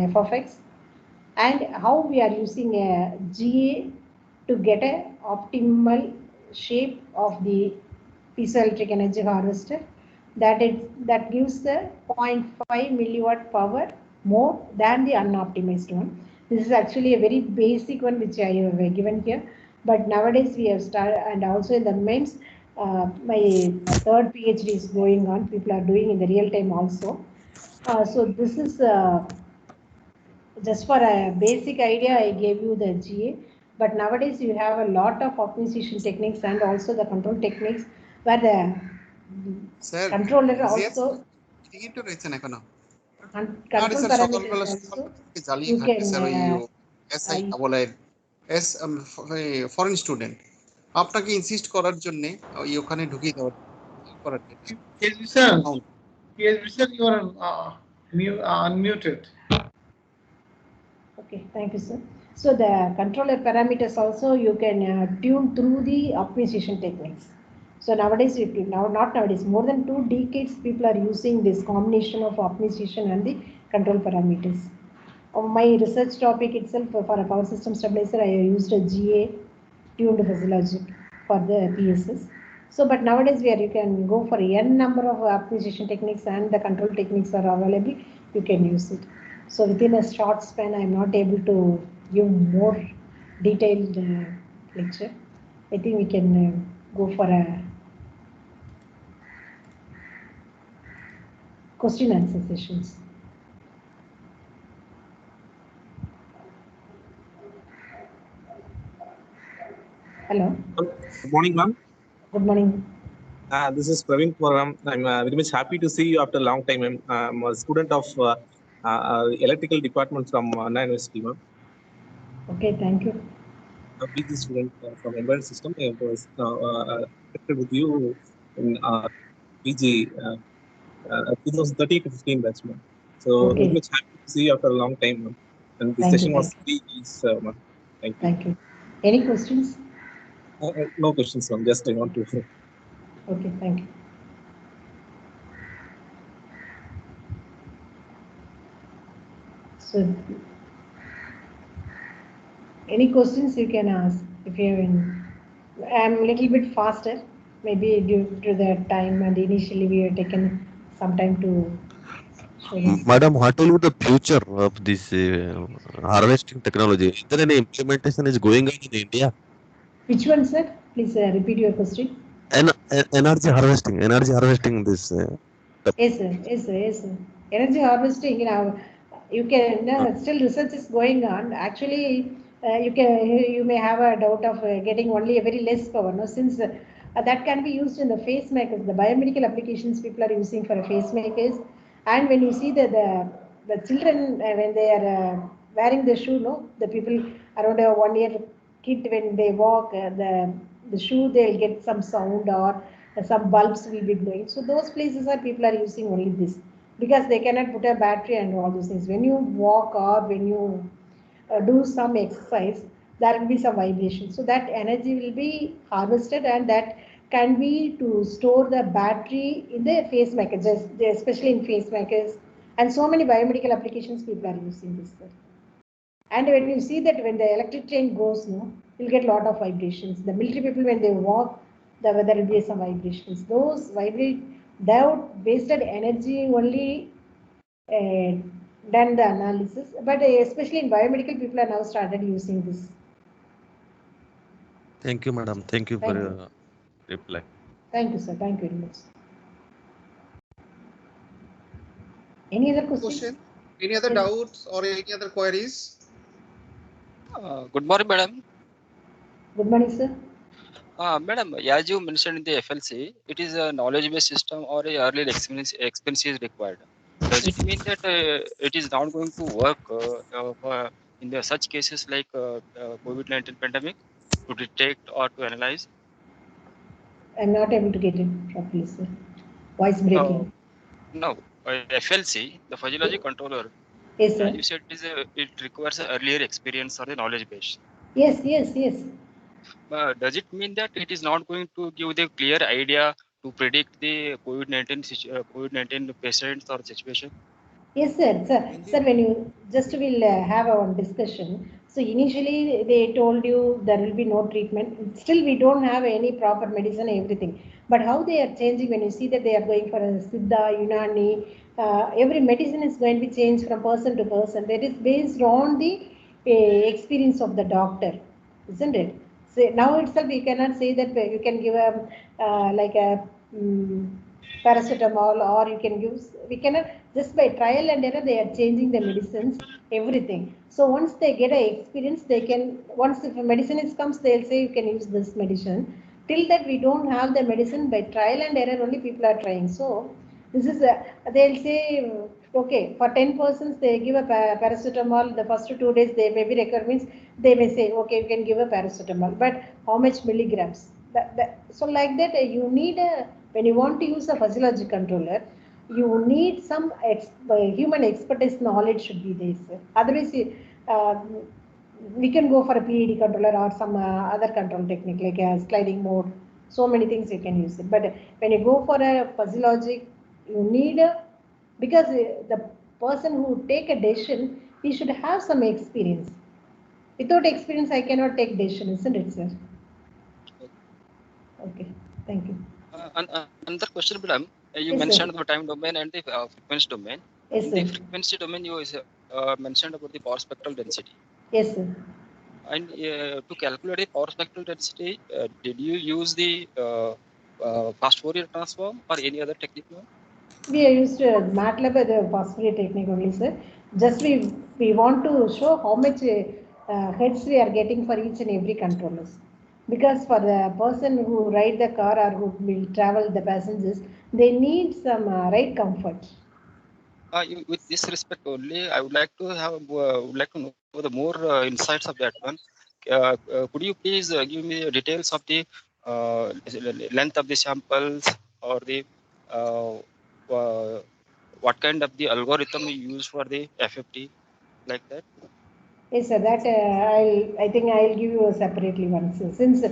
S2: f of x, and how we are using a GA to get a optimal shape of the piezoelectric energy harvester, that gives the 0.5 milliwatt power more than the unoptimized one. This is actually a very basic one which I have given here, but nowadays we have started, and also in the mains, my third PhD is going on. People are doing in the real time also. So this is just for a basic idea. I gave you the GA, but nowadays you have a lot of optimization techniques and also the control techniques where the controller also control parameters also you can
S1: foreign student আপনাকে insist করার জন্য ওখানে ঢুকিয়ে দেওয়ার করার জন্য
S9: Sir, you are unmuted.
S2: Okay, thank you, sir. So the controller parameters also you can tune through the optimization techniques. So nowadays, not nowadays, more than 2 decades, people are using this combination of optimization and the control parameters. On my research topic itself, for a power system stabilizer, I used a GA tuned fuzzy logic for the PSS. So, but nowadays you can go for n number of optimization techniques, and the control techniques are available. You can use it. So within a short span, I am not able to give more detailed lecture. I think we can go for a question answer sessions. Hello.
S10: Good morning, ma'am.
S2: Good morning.
S10: This is Praveen Puram. I'm very much happy to see you after a long time. I'm a student of electrical department from Anna University, ma'am.
S2: Okay, thank you.
S10: A PG student from embedded system. I was connected with you in PG 2013 to 15 batch, ma'am. So
S2: Okay.
S10: very much happy to see you after a long time, ma'am. And this
S2: Thank you,
S10: session was
S2: thank
S10: really nice, ma'am. Thank you.
S2: Thank you. Any questions?
S10: No questions, ma'am. Just I want to.
S2: Okay, thank you. So, any questions you can ask if you have any. I'm a little bit faster, maybe due to the time, and initially we have taken some time to show this.
S4: Madam, what will be the future of this harvesting technology? Is there any implementation is going on in India?
S2: Which one, sir? Please repeat your question.
S4: Energy harvesting this.
S2: Yes, sir. Yes, sir. Yes, sir. Energy harvesting, you can still research is going on. Actually, you may have a doubt of getting only a very less power, no? Since that can be used in the face makers, the biomedical applications people are using for face makers, and when you see that the children when they are wearing the shoe, no, the people around a 1 year kid when they walk, the shoe they'll get some sound or some bulbs will be glowing. So those places are people are using only this because they cannot put a battery and all those things. When you walk or when you do some exercise, there will be some vibration. So that energy will be harvested and that can be to store the battery in the face makers, especially in face makers and so many biomedical applications people are using this. And when you see that when the electric train goes, no, you'll get a lot of vibrations. The military people, when they walk, there will be some vibrations. Those vibrate, they have wasted energy only done the analysis. But especially in biomedical, people are now started using this.
S4: Thank you, madam. Thank you for your reply.
S2: Thank you, sir. Thank you very much. Any other questions?
S1: Any other doubts or any other queries?
S11: Good morning, madam.
S2: Good morning, sir.
S11: Madam, as you mentioned in the FLC, it is a knowledge-based system or a early experience is required. Does it mean that it is not going to work in the such cases like COVID-19 pandemic to detect or to analyze?
S2: I'm not able to get it properly, sir. Voice breaking.
S11: No, FLC, the physiology controller.
S2: Yes, sir.
S11: As you said, it requires an earlier experience or the knowledge base.
S2: Yes, yes, yes.
S11: Does it mean that it is not going to give the clear idea to predict the COVID-19 patients or situation?
S2: Yes, sir. Sir, when you just will have our discussion. So initially they told you there will be no treatment. Still we don't have any proper medicine, everything. But how they are changing when you see that they are going for a Siddha, Unani, every medicine is going to be changed from person to person. That is based on the experience of the doctor, isn't it? So now itself we cannot say that you can give a like a paracetamol or you can use, we cannot, just by trial and error they are changing the medicines, everything. So once they get a experience, they can, once if a medicine is comes, they'll say you can use this medicine. Till that we don't have the medicine, by trial and error only people are trying. So this is they'll say okay, for 10 persons they give a paracetamol, the first 2 days they may be required, means they may say okay you can give a paracetamol, but how much milligrams, so like that you need a, when you want to use a physiology controller, you need some human expertise knowledge should be there, sir. Otherwise we can go for a PED controller or some other control technique like a sliding mode, so many things you can use it. But when you go for a physiology, you need a, because the person who take a decision, he should have some experience. Without experience I cannot take decision, isn't it, sir? Okay, thank you.
S11: Another question, madam. You
S2: Yes,
S11: mentioned
S2: sir.
S11: the time domain and the frequency domain.
S2: Yes,
S11: In the
S2: sir.
S11: frequency domain, you mentioned about the power spectral density.
S2: Yes, sir.
S11: And to calculate the power spectral density, did you use the fast Fourier transform or any other technique? No?
S2: We are used to MATLAB, the fast Fourier technique only, sir. Just we want to show how much heads we are getting for each and every controllers. Because for the person who ride the car or who will travel the passengers, they need some ride comfort.
S11: With this respect only, I would like to have would like to know the more insights of that one. Could you please give me the details of the length of the samples or the what kind of the algorithm you use for the FFT, like that?
S2: Yes, sir. That I think I'll give you separately once. Since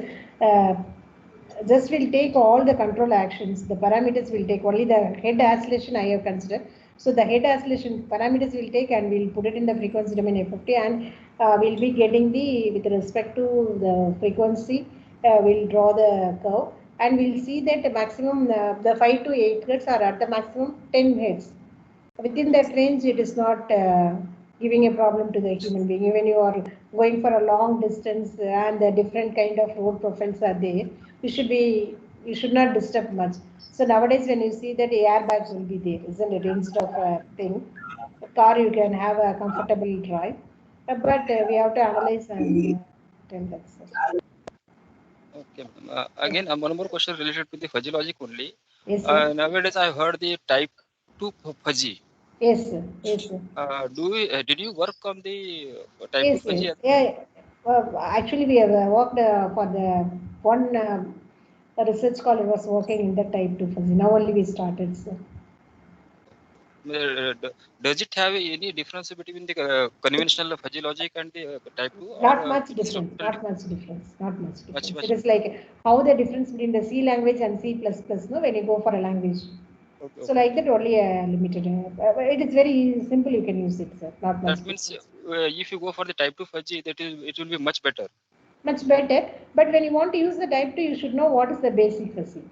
S2: just will take all the control actions, the parameters will take only the head oscillation I have considered. So the head oscillation parameters will take and we'll put it in the frequency domain FFT, and we'll be getting the, with respect to the frequency, we'll draw the curve and we'll see that the maximum, the 5 to 8 hertz are at the maximum 10 hertz. Within that range, it is not giving a problem to the human being. Even you are going for a long distance and the different kind of road profiles are there, you should not disturb much. So nowadays, when you see that airbags will be there, isn't it? Instead of a thing, a car you can have a comfortable drive, but we have to analyze and tell that.
S11: Okay. Again, one more question related to the fuzzy logic only.
S2: Yes, sir.
S11: Nowadays, I heard the type 2 fuzzy.
S2: Yes, sir. Yes, sir.
S11: Did you work on the type 2
S2: Yes,
S11: fuzzy?
S2: yes. Yeah. Actually, we have worked for the one research scholar was working in the type 2 fuzzy. Now only we started, sir.
S11: Does it have any difference between the conventional fuzzy logic and the type 2?
S2: Not much difference. Not much difference. Not much difference. It is like how the difference between the C language and C++. No, when you go for a language.
S11: Okay,
S2: so like that only limited. It is very simple. You can use it, sir. Not much.
S11: That means if you go for the type 2 fuzzy, it will be much better.
S2: Much better. But when you want to use the type 2, you should know what is the basic fuzzy.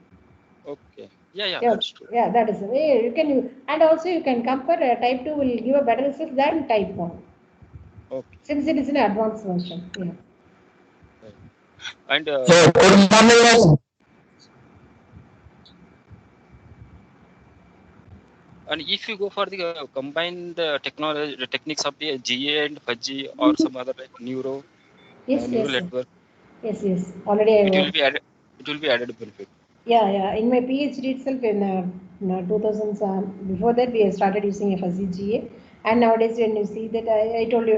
S11: Okay. Yeah, that's true.
S2: Yeah, that is the way you can use. And also you can compare. Type 2 will give a better result than type 1.
S11: Okay.
S2: Since it is an advanced version. Yeah.
S11: And
S12: good morning.
S11: And if you go for the combine the technology, the techniques of the GA and fuzzy or some other like neural network.
S2: Yes. Already
S11: it will be added. It will be added benefit.
S2: Yeah. In my PhD itself in 2000s, before that we started using a fuzzy GA. And nowadays when you see that, I told you,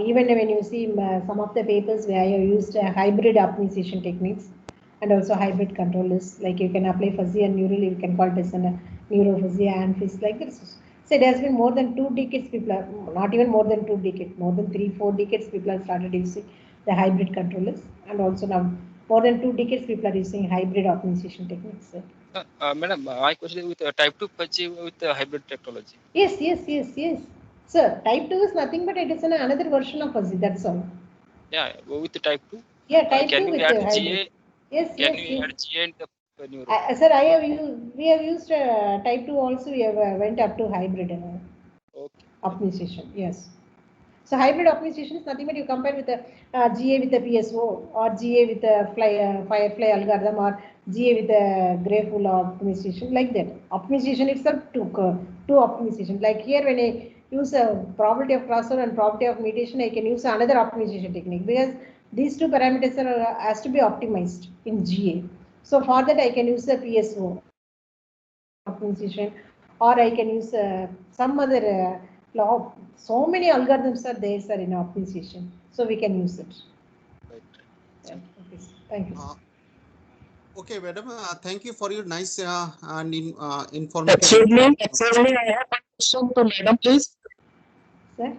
S2: even when you see some of the papers where I have used hybrid optimization techniques and also hybrid controllers, like you can apply fuzzy and neural, you can call it as a neuro fuzzy and fizz like this. So it has been more than 2 decades people are, not even more than 2 decades, more than 3-4 decades people have started using the hybrid controllers, and also now more than 2 decades people are using hybrid optimization techniques.
S11: Madam, my question is with type 2 fuzzy with hybrid technology.
S2: Yes. Sir, type 2 is nothing but it is another version of fuzzy, that's all.
S11: Yeah, with the type 2.
S2: Yeah, type 2
S11: can
S2: with
S11: you add
S2: hybrid.
S11: GA?
S2: Yes.
S11: Can you add GA and the neuro?
S2: Sir, we have used type 2 also, we have went up to hybrid optimization, yes. So hybrid optimization is nothing but you compare with the GA with the PSO, or GA with the Firefly algorithm, or GA with the Greyful optimization, like that. Optimization itself two optimization. Like here, when I use a probability of crossover and probability of mutation, I can use another optimization technique, because these two parameters has to be optimized in GA. So for that, I can use the PSO optimization, or I can use some other law. So many algorithms are there, sir, in optimization, so we can use it.
S11: Right.
S2: Yeah. Okay. Thank you.
S1: Okay, madam. Thank you for your nice and informative.
S12: Excuse me. I have one question to madam, please.
S2: Sir?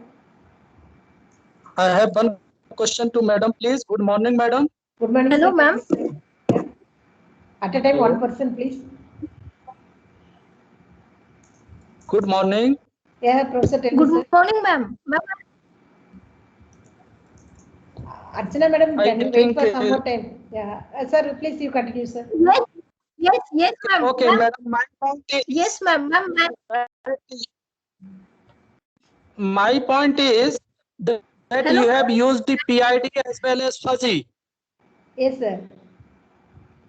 S12: I have one question to madam, please. Good morning, madam.
S2: Good morning.
S13: Hello, ma'am.
S2: Yeah. At a time, one person, please.
S12: Good morning.
S2: Yeah, Professor.
S13: Good morning, ma'am.
S2: Archana, madam,
S12: I
S2: can you wait
S12: think,
S2: for some more time? Yeah, sir, please you continue, sir.
S13: Yes, ma'am.
S12: Okay, madam. My point is.
S13: Yes, ma'am.
S12: My point is that you have used the PID as well as fuzzy.
S2: Yes, sir.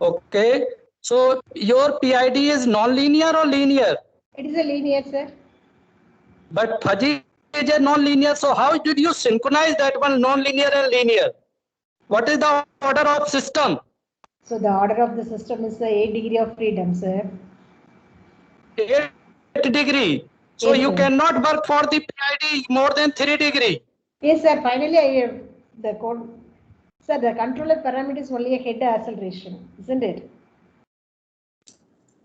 S12: Okay. So your PID is non-linear or linear?
S2: It is a linear, sir.
S12: But fuzzy is a non-linear. So how did you synchronize that one non-linear and linear? What is the order of system?
S2: So the order of the system is the 8 degree of freedom, sir.
S12: 8 degree. So
S2: yes,
S12: you
S2: sir.
S12: cannot work for the PID more than 3 degree.
S2: Yes, sir. Finally, I have the code. Sir, the controller parameter is only a head acceleration, isn't it?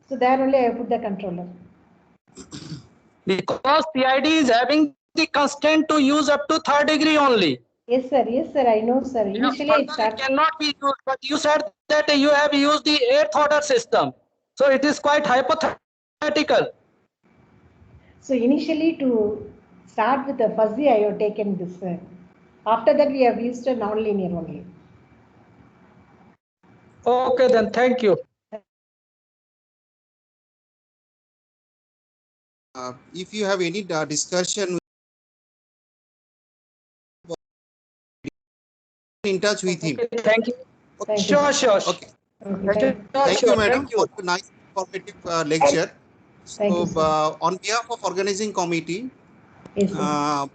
S2: So there only I put the controller.
S12: because CID is having the constraint to use up to 3rd degree only.
S2: Yes, sir. Yes, sir. I know, sir. Initially, it
S12: It
S2: started.
S12: cannot be used, but you said that you have used the 8th order system. So it is quite hypothetical.
S2: So initially, to start with the fuzzy, I have taken this. After that, we have used a non-linear only.
S12: Okay, then thank you.
S1: If you have any discussion, in touch with him.
S12: Okay, thank you.
S1: Okay.
S12: Sure, sure.
S1: Okay.
S2: Okay,
S1: Thank you, madam, for the nice informative lecture.
S2: Thank you,
S1: So, on behalf of organizing committee,
S2: Yes, sir.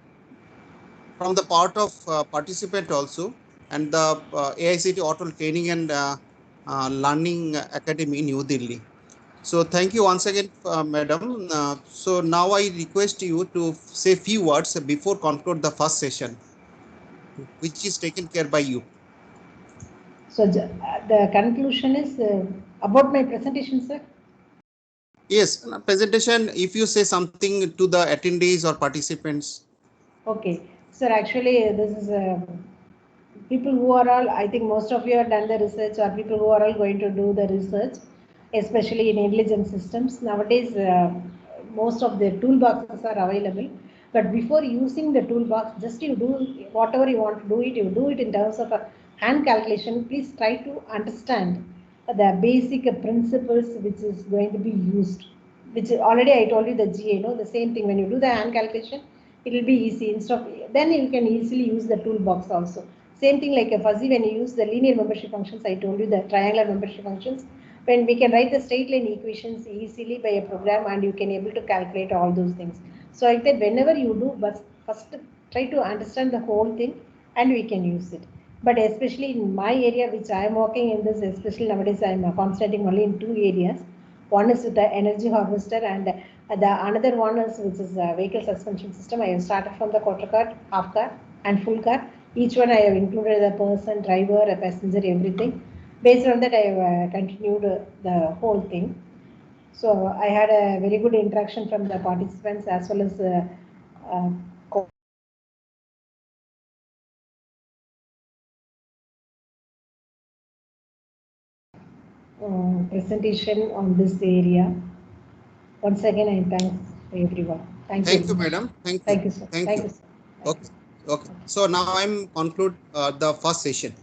S1: from the part of participant also, and the AICT Auto Training and Learning Academy, New Delhi. So thank you once again, madam. So now I request you to say few words before conclude the first session, which is taken care by you.
S2: So the conclusion is about my presentation, sir.
S1: Yes, presentation. If you say something to the attendees or participants.
S2: Okay, sir. Actually, this is people who are all. I think most of you have done the research, or people who are all going to do the research, especially in intelligent systems. Nowadays, most of the toolboxes are available. But before using the toolbox, just you do whatever you want to do it. You do it in terms of a hand calculation. Please try to understand the basic principles which is going to be used. Which already I told you the GA. The same thing when you do the hand calculation, it will be easy. Instead of then you can easily use the toolbox also. Same thing like a fuzzy when you use the linear membership functions. I told you the triangular membership functions. When we can write the straight line equations easily by a program and you can able to calculate all those things. So I said whenever you do, but first try to understand the whole thing and we can use it. But especially in my area, which I am working in this, especially nowadays I am concentrating only in 2 areas. One is with the energy harvester and the another one is which is a vehicle suspension system. I have started from the quarter car, half car and full car. Each one I have included a person, driver, a passenger, everything. Based on that, I have continued the whole thing. So I had a very good interaction from the participants as well as presentation on this area. Once again, I thank everyone. Thank you,
S1: madam. Thank you.
S2: Thank you, sir.
S1: Thank you.
S2: Sir.
S1: Okay. Okay. So now I'm conclude the first session.